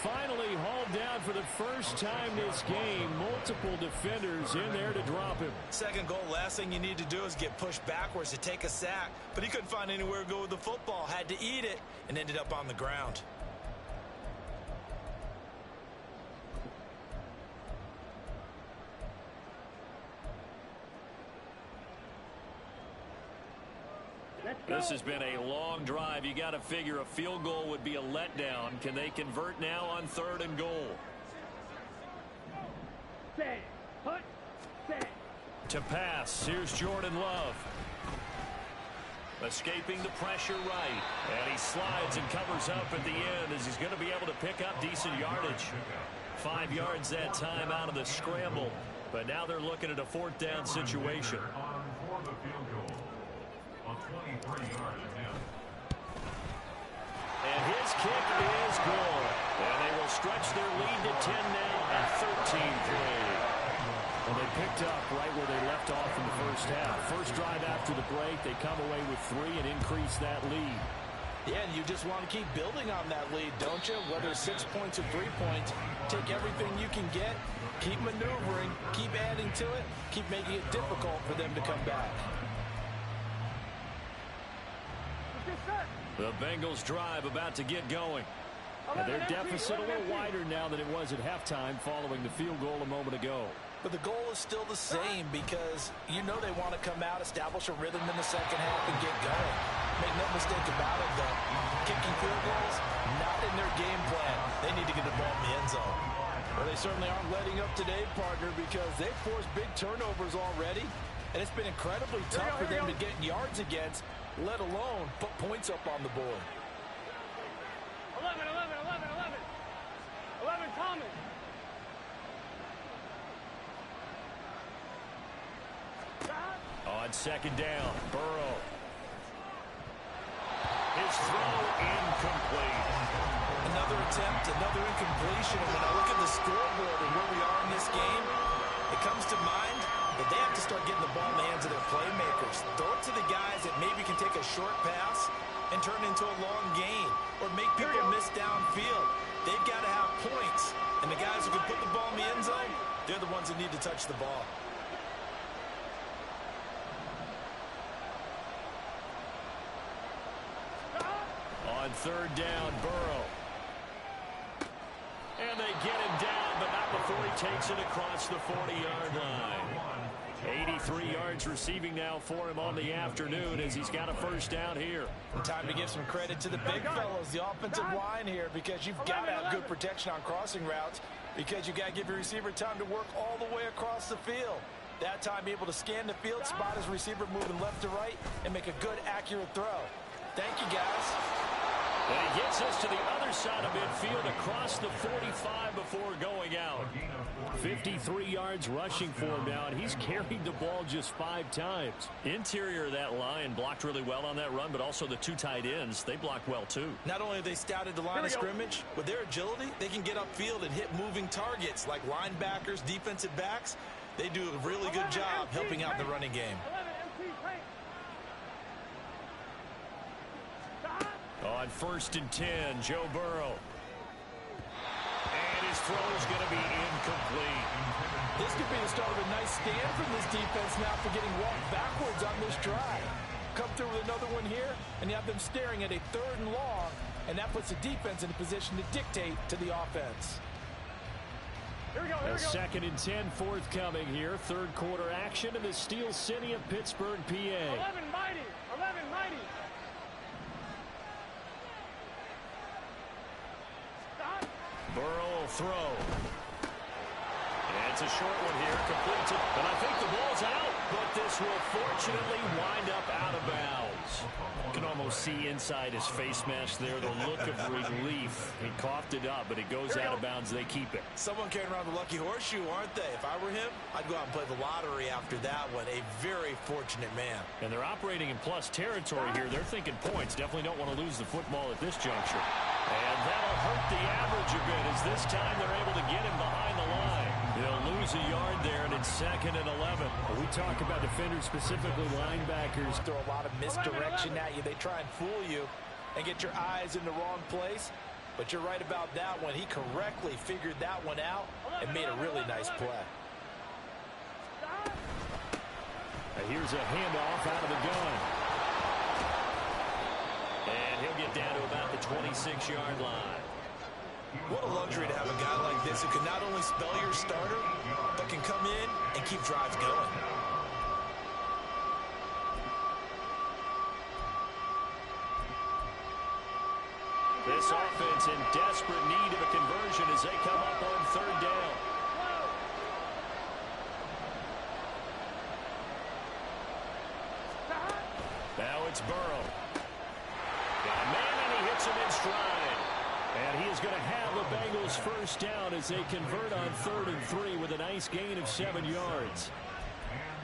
Speaker 1: Finally hauled down for the first time this game. Multiple defenders in there to drop him.
Speaker 4: 2nd goal, last thing you need to do is get pushed backwards to take a sack. But he couldn't find anywhere to go with the football. Had to eat it and ended up on the ground.
Speaker 3: This has been a long drive. You got to figure a field goal would be a letdown. Can they convert now on 3rd and goal?
Speaker 2: Set, hut, set.
Speaker 3: To pass, here's Jordan Love. Escaping the pressure right. And he slides and covers up at the end, as he's going to be able to pick up decent yardage. 5 yards that time out of the scramble. But now they're looking at a 4th down situation.
Speaker 5: For the field goal. On 23 yards now.
Speaker 3: And his kick is good. And they will stretch their lead to 10 now at 13-3.
Speaker 1: Well, they picked up right where they left off in the first half. First drive after the break, they come away with 3 and increase that lead.
Speaker 6: Yeah, and you just want to keep building on that lead, don't you? Whether it's 6 points or 3 points, take everything you can get, keep maneuvering, keep adding to it, keep making it difficult for them to come back.
Speaker 3: The Bengals drive about to get going.
Speaker 1: And their deficit a little wider now than it was at halftime following the field goal a moment ago.
Speaker 6: But the goal is still the same, because you know they want to come out, establish a rhythm in the second half, and get going. Make no mistake about it, though. Kicking Well, they certainly aren't letting up today, partner, because they've forced big turnovers already, and it's been incredibly tough for them to get yards against, let alone put points up on the board.
Speaker 2: 11, 11, 11, 11. 11 Thomas.
Speaker 1: On second down, Burrow. His throw incomplete.
Speaker 4: Another attempt, another incompletion. And when I look at the scoreboard and where we are in this game, it comes to mind that they have to start getting the ball in the hands of their playmakers. Throw it to the guys that maybe can take a short pass and turn into a long gain or make people miss downfield. They've got to have points. And the guys who can put the ball in the end zone, they're the ones that need to touch the ball.
Speaker 1: On third down, Burrow. And they get him down, but not before he takes it across the 40-yard line. 83 yards receiving now for him on the afternoon as he's got a first down here.
Speaker 6: And time to give some credit to the big fellows, the offensive line here, because you've got to have good protection on crossing routes, because you've got to give your receiver time to work all the way across the field. That time able to scan the field, spot his receiver moving left to right, and make a good, accurate throw. Thank you, guys.
Speaker 1: And he gets us to the other side of midfield across the 45 before going out. 53 yards rushing for him now, and he's carried the ball just 5 times. Interior of that line blocked really well on that run, but also the 2 tight ends, they blocked well too.
Speaker 4: Not only have they scouted the line of scrimmage, with their agility, they can get upfield and hit moving targets like linebackers, defensive backs. They do a really good job helping out in the running game.
Speaker 1: On first and 10, Joe Burrow. And his throw is going to be incomplete.
Speaker 6: This could be the start of a nice stand from this defense now for getting walked backwards on this drive. Come through with another one here, and you have them staring at a 3rd and long, and that puts the defense in a position to dictate to the offense.
Speaker 2: Here we go,
Speaker 1: A second and 10 forthcoming here. Third quarter action in the Steel City of Pittsburgh, PA.
Speaker 2: 11 mighty. 11 mighty.
Speaker 1: Burrow will throw. And it's a short one here. Completes it. And I think the ball's out. But this will fortunately wind up out of bounds. You can almost see inside his face mask there the look of relief. He coughed it up, but it goes out of bounds. They keep it.
Speaker 4: Someone carrying around the lucky horseshoe, aren't they? If I were him, I'd go out and play the lottery after that one. A very fortunate man.
Speaker 1: And they're operating in plus territory here. They're thinking points. Definitely don't want to lose the football at this juncture. And that'll hurt the average a bit as this time they're able to get him behind the line. They'll lose a yard there, and it's 2nd and 11. We talk about defenders, specifically linebackers.
Speaker 6: Throw a lot of misdirection at you. They try and fool you and get your eyes in the wrong place. But you're right about that one. He correctly figured that one out and made a really nice play.
Speaker 1: Here's a handoff out of the gun. And he'll get down to about the 26-yard line.
Speaker 4: What a luxury to have a guy like this who can not only spell your starter, but can come in and keep drives going.
Speaker 1: This offense in desperate need of a conversion as they come up on 3rd down. Now it's Burrow. Got a man, and he hits him in stride. And he is going to have the Bengals first down as they convert on 3rd and 3 with a nice gain of 7 yards.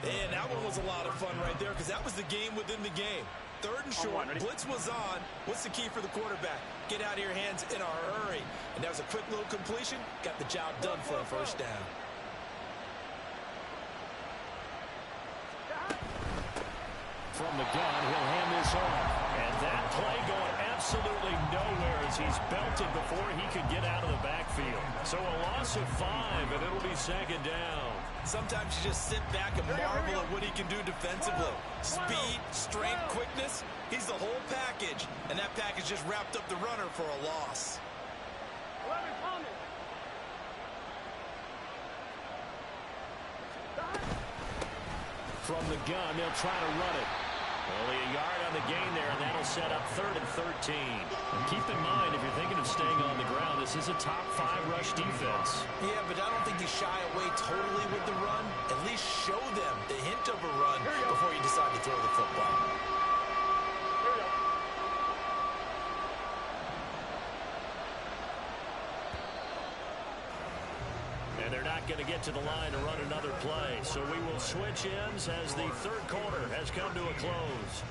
Speaker 4: And that one was a lot of fun right there because that was the game within the game. 3rd and short, blitz was on. What's the key for the quarterback? Get out of your hands in a hurry. And that was a quick little completion. Got the job done for a first down.
Speaker 1: From the gun, he'll hand this off. And that play going absolutely nowhere as he's belted before he could get out of the backfield. So a loss of 5, and it'll be 2nd down.
Speaker 4: Sometimes you just sit back and marvel at what he can do defensively. Speed, strength, quickness. He's the whole package. And that package just wrapped up the runner for a loss.
Speaker 2: 11 Thomas.
Speaker 1: From the gun, they'll try to run it. Only a yard on the gain there, and that'll set up 3rd and 13. And keep in mind, if you're thinking of staying on the ground, this
Speaker 3: this is a top 5 rush defense.
Speaker 4: Yeah, but I don't think you shy away totally with the run. At least show them the hint of a run before you decide to throw the football.
Speaker 2: Here we go.
Speaker 1: And they're not going to get to the line to run another play. So we will switch ends as the third quarter has come to a close.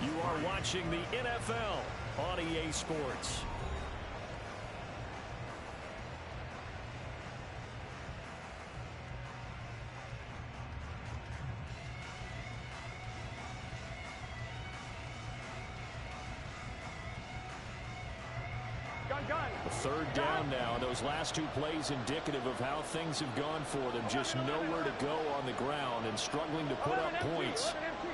Speaker 1: You are watching the NFL on EA Sports.
Speaker 2: Gun.
Speaker 1: Third down now. Those last 2 plays indicative of how things have gone for them. Just nowhere to go on the ground and struggling to put up points.
Speaker 2: 11 empty.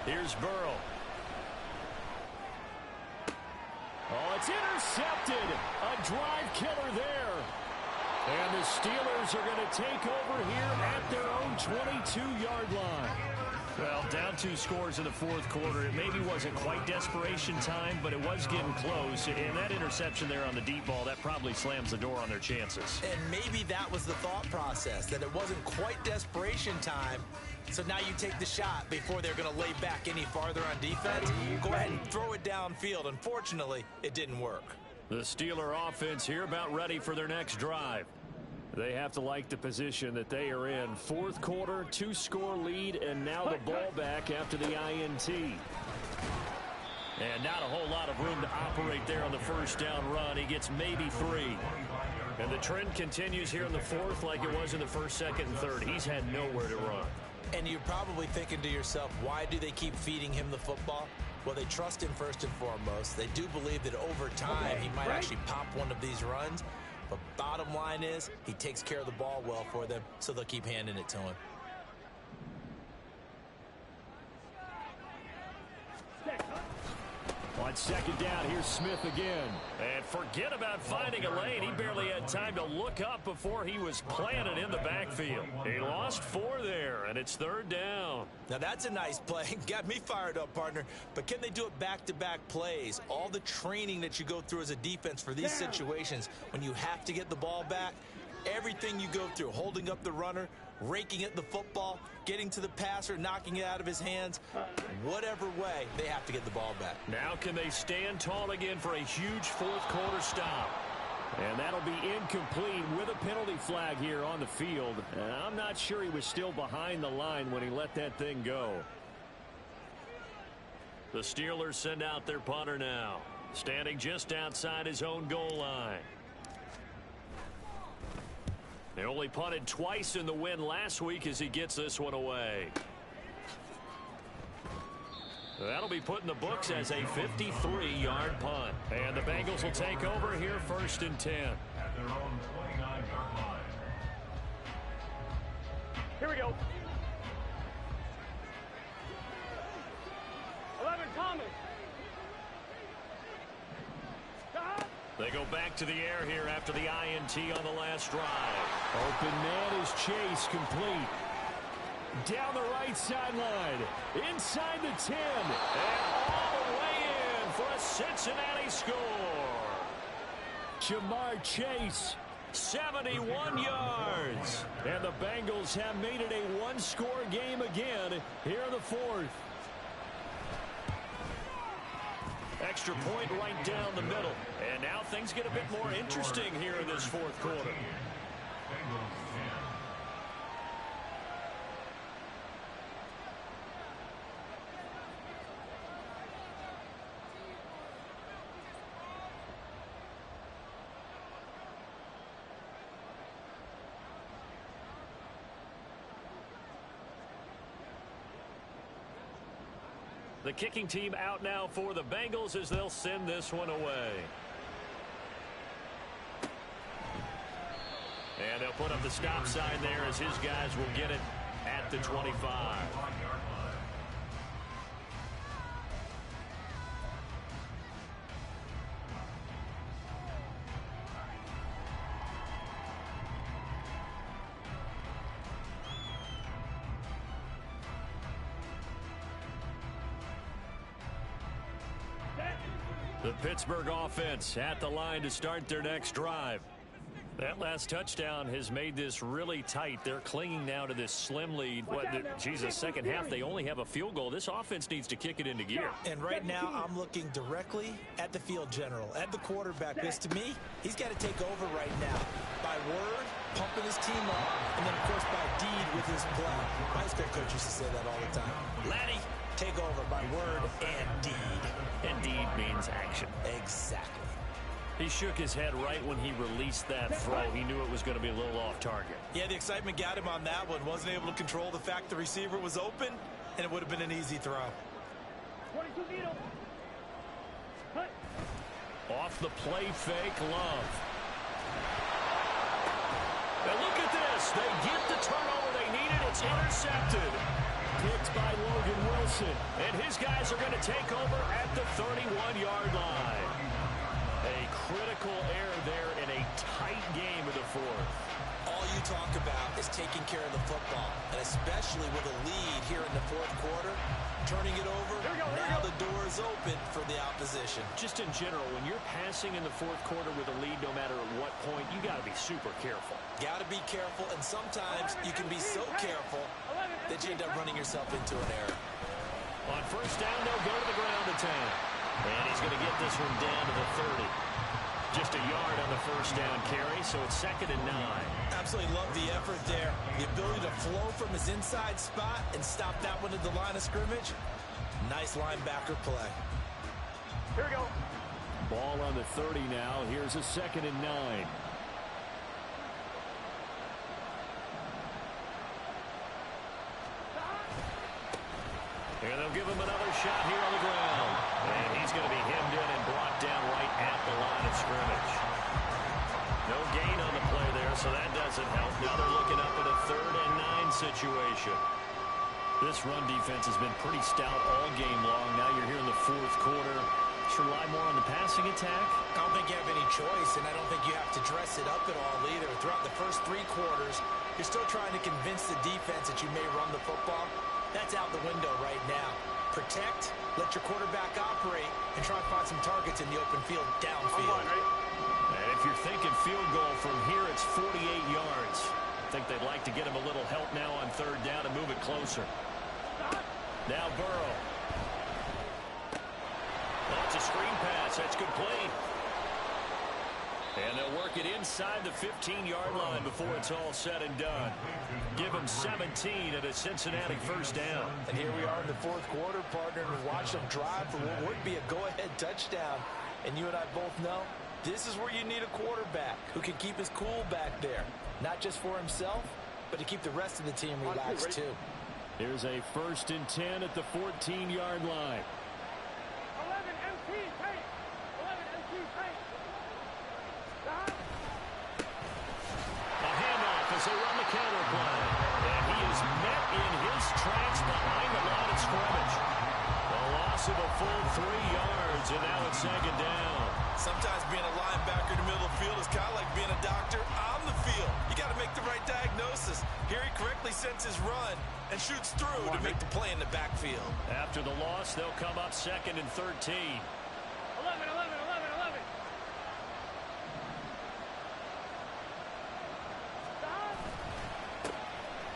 Speaker 1: Here's Burrow. Oh, it's intercepted. A drive killer there. And the Steelers are going to take over here at their own 22-yard line. Well, down 2 scores in the fourth quarter. It maybe wasn't quite desperation time, but it was getting close. And that interception there on the deep ball, that probably slams the door on their chances.
Speaker 4: And maybe that was the thought process, that it wasn't quite desperation time. So now you take the shot before they're going to lay back any farther on defense. Go ahead and throw it downfield. Unfortunately, it didn't work.
Speaker 1: The Steeler offense here about ready for their next drive. They have to like the position that they are in. Fourth quarter, 2-score lead, and now the ball back after the INT. And not a whole lot of room to operate there on the first down run. He gets maybe 3. And the trend continues here in the fourth like it was in the first, second, and third. He's had nowhere to run.
Speaker 4: And you're probably thinking to yourself, why do they keep feeding him the football? Well, they trust him first and foremost. They do believe that over time he might actually pop one of these runs. But bottom line is, he takes care of the ball well for them, so they'll keep handing it to him.
Speaker 1: On second down, here's Smith again. And forget about finding a lane. He barely had time to look up before he was planted in the backfield. He lost 4 there, and it's third down.
Speaker 4: Now, that's a nice play. Got me fired up, partner. But can they do it back-to-back plays? All the training that you go through as a defense for these situations, when you have to get the ball back, everything you go through, holding up the runner, raking at the football, getting to the passer, knocking it out of his hands, whatever way, they have to get the ball back.
Speaker 1: Now can they stand tall again for a huge fourth quarter stop? And that'll be incomplete with a penalty flag here on the field. And I'm not sure he was still behind the line when he let that thing go. The Steelers send out their punter now, standing just outside his own goal line. They only punted twice in the win last week as he gets this one away. That'll be put in the books as a 53-yard punt. And the Bengals will take over here first and 10.
Speaker 5: At their own 29-yard line.
Speaker 2: Here we go. 11 Thomas.
Speaker 1: They go back to the air here after the INT on the last drive. Open man is Chase, complete. Down the right sideline. Inside the 10. And all the way in for a Cincinnati score. Jamar Chase, 71 yards. And the Bengals have made it a one-score game again here in the fourth. Extra point right down the middle. And now things get a bit more interesting here in this fourth quarter.
Speaker 5: Bengals 10.
Speaker 1: The kicking team out now for the Bengals as they'll send this one away. And they'll put up the stop sign there as his guys will get it at the 25. The Pittsburgh offense at the line to start their next drive. That last touchdown has made this really tight. They're clinging now to this slim lead. Second half, they only have a field goal. This offense needs to kick it into gear.
Speaker 4: And right now, I'm looking directly at the field general, at the quarterback. Because to me, he's got to take over right now. By word, pumping his team up, and then, of course, by deed with his play. My high school coach used to say that all the time. Laddie, take over by word and deed.
Speaker 1: And deed means action.
Speaker 4: Exactly.
Speaker 1: He shook his head right when he released that throw. He knew it was going to be a little off target.
Speaker 4: Yeah, the excitement got him on that one. Wasn't able to control the fact the receiver was open, and it would have been an easy throw.
Speaker 2: 22 needle. Cut.
Speaker 1: Off the play fake, Love. Now look at this. They get the turnover they needed. It's intercepted. Picked by Logan Wilson. And his guys are going to take over at the 31-yard line. A critical error there in a tight game of the fourth.
Speaker 4: All you talk about is taking care of the football, and especially with a lead here in the fourth quarter, turning it over, now the door is open for the opposition.
Speaker 1: Just in general, when you're passing in the fourth quarter with a lead, no matter at what point, you got to be super careful.
Speaker 4: Got to be careful, and sometimes you can be so careful that you end up running yourself into an error.
Speaker 1: On first down, they'll go to the ground attack. And he's going to get this one down to the 30. Just a yard on the first down carry, so it's 2nd and 9.
Speaker 4: Absolutely love the effort there. The ability to flow from his inside spot and stop that one at the line of scrimmage. Nice linebacker play.
Speaker 2: Here we go.
Speaker 1: Ball on the 30 now. Here's a 2nd and 9. And they'll give him another shot here on the ground. And he's going to be hemmed in and brought down right at the line of scrimmage. No gain on the play there, so that doesn't help. Now they're looking up at a 3rd and 9 situation. This run defense has been pretty stout all game long. Now you're here in the fourth quarter. Should rely more on the passing attack.
Speaker 4: I don't think you have any choice, and I don't think you have to dress it up at all either. Throughout the first 3 quarters, you're still trying to convince the defense that you may run the football. That's out the window right now. Protect, let your quarterback operate, and try to find some targets in the open field downfield.
Speaker 1: And if you're thinking field goal from here, it's 48 yards. I think they'd like to get him a little help now on 3rd down and move it closer. Now Burrow. That's a screen pass. That's complete. And they'll work it inside the 15-yard line before it's all said and done. Give them 17 at a Cincinnati first down.
Speaker 6: And here we are in the fourth quarter, partner, and watch them drive for what would be a go-ahead touchdown. And you and I both know this is where you need a quarterback who can keep his cool back there. Not just for himself, but to keep the rest of the team relaxed too.
Speaker 1: Here's a 1st and 10 at the 14-yard line.
Speaker 2: 11 MT tank. 11 MT tank.
Speaker 1: A handoff as they run the counter play. And he is met in his tracks behind the line of scrimmage. A loss of a full 3 yards, and now it's 2nd down.
Speaker 4: Sometimes being a linebacker in the middle of the field is kind of like being a doctor on the field. You got to make the right diagnosis. Here he correctly sets his run and shoots through to make the play in the backfield.
Speaker 1: After the loss, they'll come up 2nd and 13.
Speaker 2: 11, 11, 11, 11.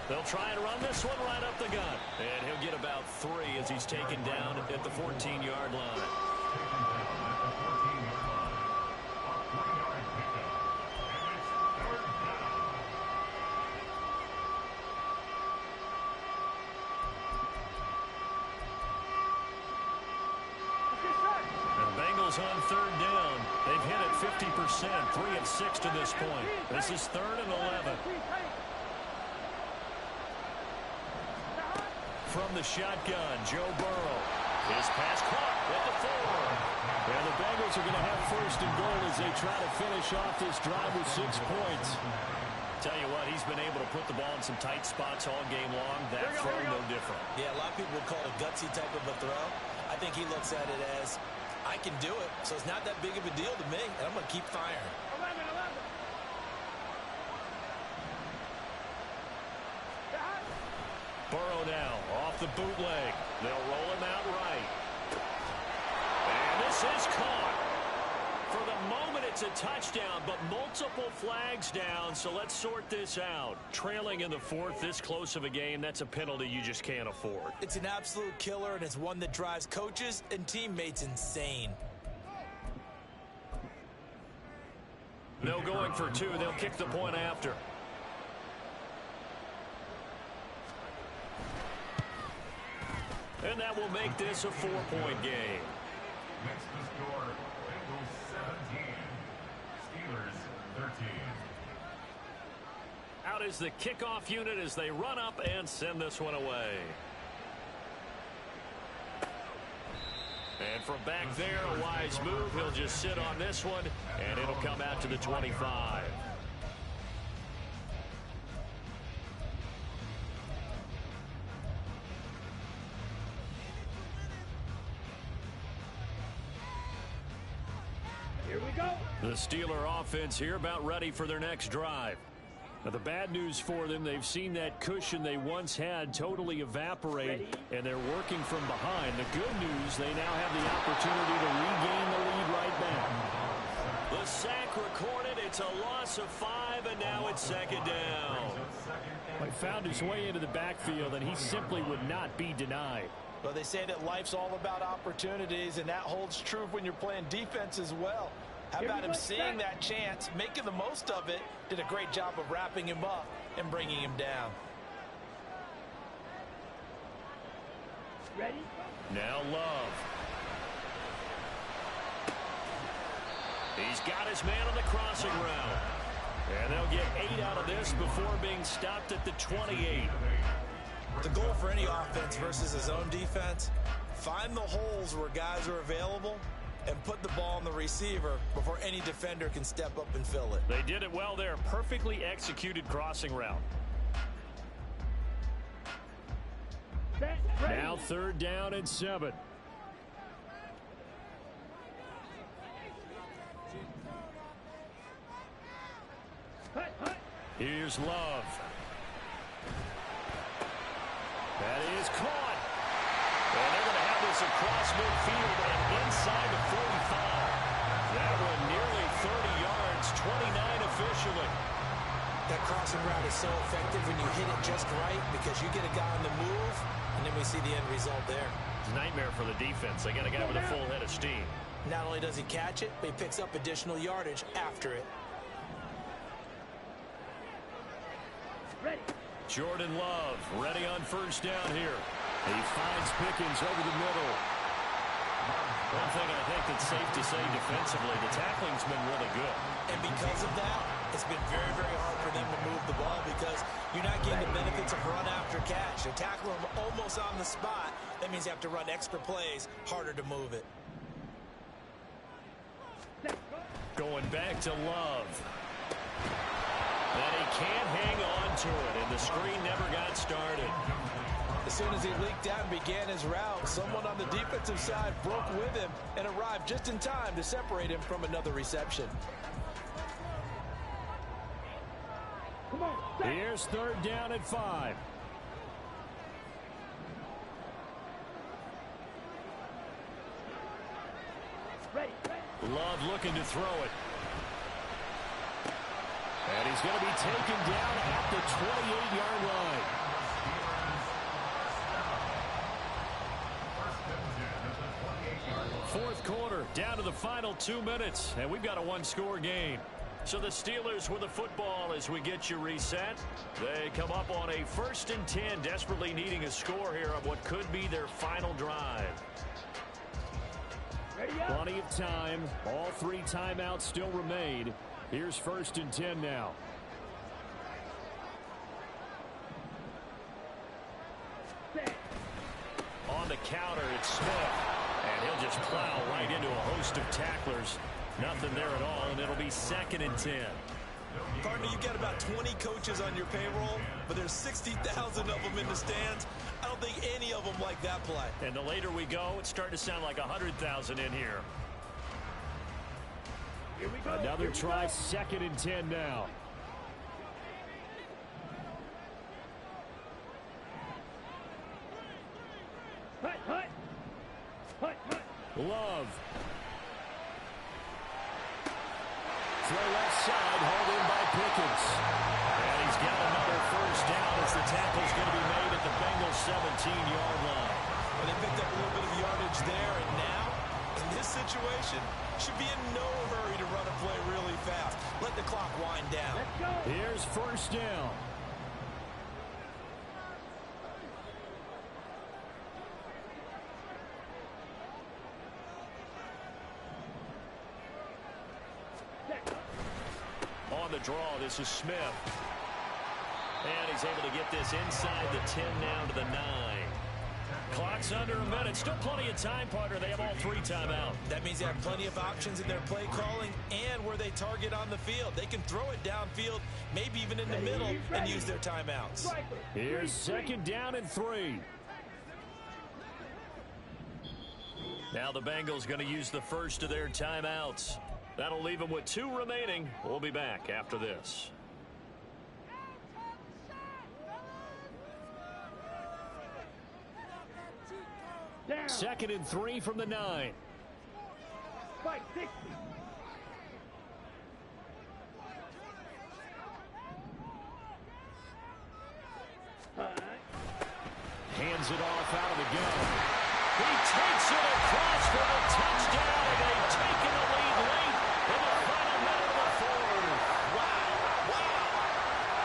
Speaker 1: They'll try and run this one right up the gut. And he'll get about 3 as he's taken down at the 14-yard line. On 3rd down. They've hit it 50%, 3 of 6 to this point. This is 3rd and 11. From the shotgun, Joe Burrow. His pass caught at the 4. And the Bengals are going to have 1st and goal as they try to finish off this drive with 6 points. Tell you what, he's been able to put the ball in some tight spots all game long. That throw, no different.
Speaker 4: Yeah, a lot of people would call it a gutsy type of a throw. I think he looks at it as, I can do it, so it's not that big of a deal to me, and I'm going to keep firing.
Speaker 2: 11, 11.
Speaker 1: Burrow now off the bootleg. They'll roll him out right. And
Speaker 3: This is caught. For the moment, it's a touchdown, but multiple flags down, so let's sort this out. Trailing in the fourth, this close of a game, that's a penalty you just can't afford.
Speaker 4: It's an absolute killer, and it's one that drives coaches and teammates insane.
Speaker 3: No going for two. They'll kick the point after. And that will make this a 4-point game.
Speaker 5: Next to score, Bengals 17, Steelers 13.
Speaker 3: Out is the kickoff unit as they run up and send this one away. And from back there, a wise move. He'll just sit on this one, and it'll come out to the 25.
Speaker 2: Here we go.
Speaker 3: The Steeler offense here about ready for their next drive. Now, the bad news for them, they've seen that cushion they once had totally evaporate, and they're working from behind. The good news, they now have the opportunity to regain the lead right back. The sack recorded. It's a loss of 5, and now it's second down.
Speaker 1: He found his way into the backfield, and he simply would not be denied.
Speaker 6: Well, they say that life's all about opportunities, and that holds true when you're playing defense as well. How about him seeing that chance, making the most of it, did a great job of wrapping him up and bringing him down.
Speaker 2: Ready?
Speaker 3: Now Love. He's got his man on the crossing route. And they'll get 8 out of this before being stopped at the 28.
Speaker 4: The goal for any offense versus his own defense, find the holes where guys are available and put the ball on the receiver before any defender can step up and fill it.
Speaker 3: They did it well there. Perfectly executed crossing route.
Speaker 2: Set. Ready.
Speaker 1: Now 3rd down and 7.
Speaker 2: Hut, hut.
Speaker 1: Here's Love. That is caught.
Speaker 3: And they're going to have this across midfield and inside the 45. That one nearly 30 yards, 29 officially.
Speaker 4: That crossing route is so effective when you hit it just right because you get a guy on the move, and then we see the end result there.
Speaker 3: It's a nightmare for the defense. They got a guy with a full head of steam.
Speaker 4: Not only does he catch it, but he picks up additional yardage after it.
Speaker 2: Ready.
Speaker 3: Jordan Love ready on 1st down here. He finds Pickens over the middle. One thing I think that's safe to say defensively, the tackling's been really good.
Speaker 4: And because of that, it's been very, very hard for them to move the ball because you're not getting the benefits of run after catch. You tackle them almost on the spot. That means you have to run extra plays, harder to move it.
Speaker 3: Going back to Love. And he can't hang on to it, and the screen never got started.
Speaker 6: As soon as he leaked out and began his route, someone on the defensive side broke with him and arrived just in time to separate him from another reception.
Speaker 2: Come on. Set.
Speaker 1: Here's 3rd down and 5.
Speaker 2: Ready.
Speaker 3: Love looking to throw it.
Speaker 1: And he's going to be taken down at the 28-yard line.
Speaker 3: Fourth quarter, down to the final 2 minutes, and we've got a 1-score game. So the Steelers with the football as we get you reset. They come up on a 1st and 10, desperately needing a score here on what could be their final drive.
Speaker 2: Ready up.
Speaker 1: Plenty of time. All 3 timeouts still remain. Here's 1st and 10 now.
Speaker 2: Set.
Speaker 3: On the counter, it's Smith. And he'll just plow right into a host of tacklers. Nothing there at all, and it'll be 2nd and 10.
Speaker 4: Partner, you've got about 20 coaches on your payroll, but there's 60,000 of them in the stands. I don't think any of them like that play.
Speaker 3: And the later we go, it's starting to sound like 100,000 in here.
Speaker 2: Here we go.
Speaker 1: Another
Speaker 2: Here we
Speaker 1: try,
Speaker 2: go.
Speaker 1: 2nd and 10 now.
Speaker 2: Hut, hut. Hut, hut.
Speaker 1: Love. to the left side, hauled in by Pickens.
Speaker 3: And he's got another first down as the tackle's going to be made at the Bengals' 17-yard line.
Speaker 4: Well, they picked up a little bit of yardage there, and now, in this situation, should be in no hurry to run a play really fast. Let the clock wind down.
Speaker 2: Let's go.
Speaker 1: Here's first down.
Speaker 3: On the draw, this is Smith. And he's able to get this inside the 10 now to the 9. Clock's under a minute. Still plenty of time, partner. They have all 3 timeouts.
Speaker 4: That means they have plenty of options in their play calling and where they target on the field. They can throw it downfield, maybe even in the middle, and use their timeouts.
Speaker 1: Here's second down and 3.
Speaker 3: Now the Bengals going to use the first of their timeouts. That'll leave them with 2 remaining. We'll be back after this.
Speaker 2: Down.
Speaker 1: Second and 3 from the 9.
Speaker 2: Spike 60.
Speaker 1: Hands it off out of the gun.
Speaker 3: He takes it across for the touchdown, and they've taken the lead late in the final minute of the fourth.
Speaker 4: Wow.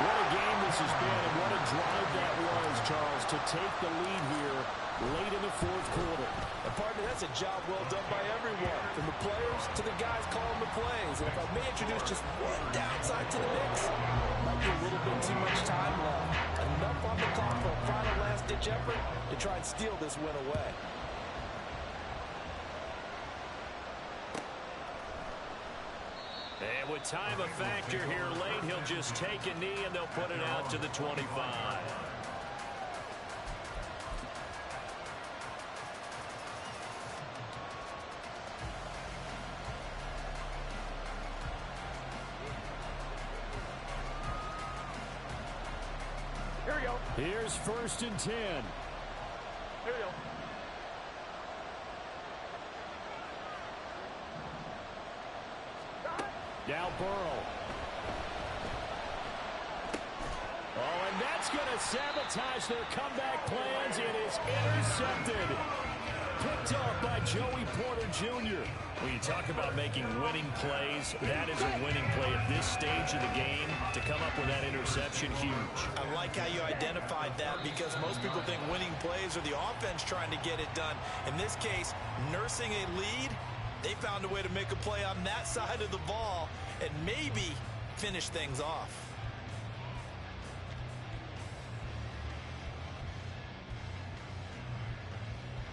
Speaker 1: What a game this has been, and what a drive that was, Charles, to take the lead here late in the fourth quarter.
Speaker 6: And partner, that's a job well done by everyone, from the players to the guys calling the plays. And if I may introduce just one downside to the mix, might be a little bit too much time left. Enough on the clock for a final last-ditch effort to try and steal this win away.
Speaker 3: And with time a factor here late, he'll just take a knee, and they'll put it out to the 25.
Speaker 2: Here we go.
Speaker 1: Here's first and 10.
Speaker 2: Here we go.
Speaker 1: Now Burrow. Oh, and that's going to sabotage their comeback plans. It is intercepted. Picked up by Joey Porter Jr.
Speaker 3: When you talk about making winning plays, that is a winning play at this stage of the game. To come up with that interception, huge.
Speaker 4: I like how you identified that, because most people think winning plays are the offense trying to get it done. In this case, nursing a lead, they found a way to make a play on that side of the ball and maybe finish things off.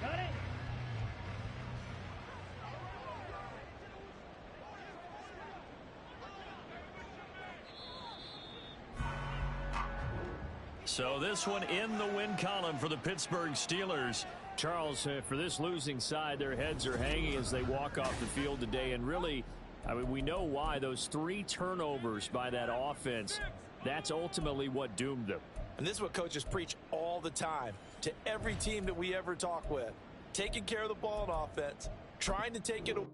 Speaker 2: Got it.
Speaker 3: So this one in the win column for the Pittsburgh Steelers.
Speaker 1: Charles, for this losing side, their heads are hanging as they walk off the field today. And really, I mean, we know why. Those 3 turnovers by that offense, that's ultimately what doomed them.
Speaker 6: And this is what coaches preach all the time to every team that we ever talk with. Taking care of the ball in offense, trying to take it away.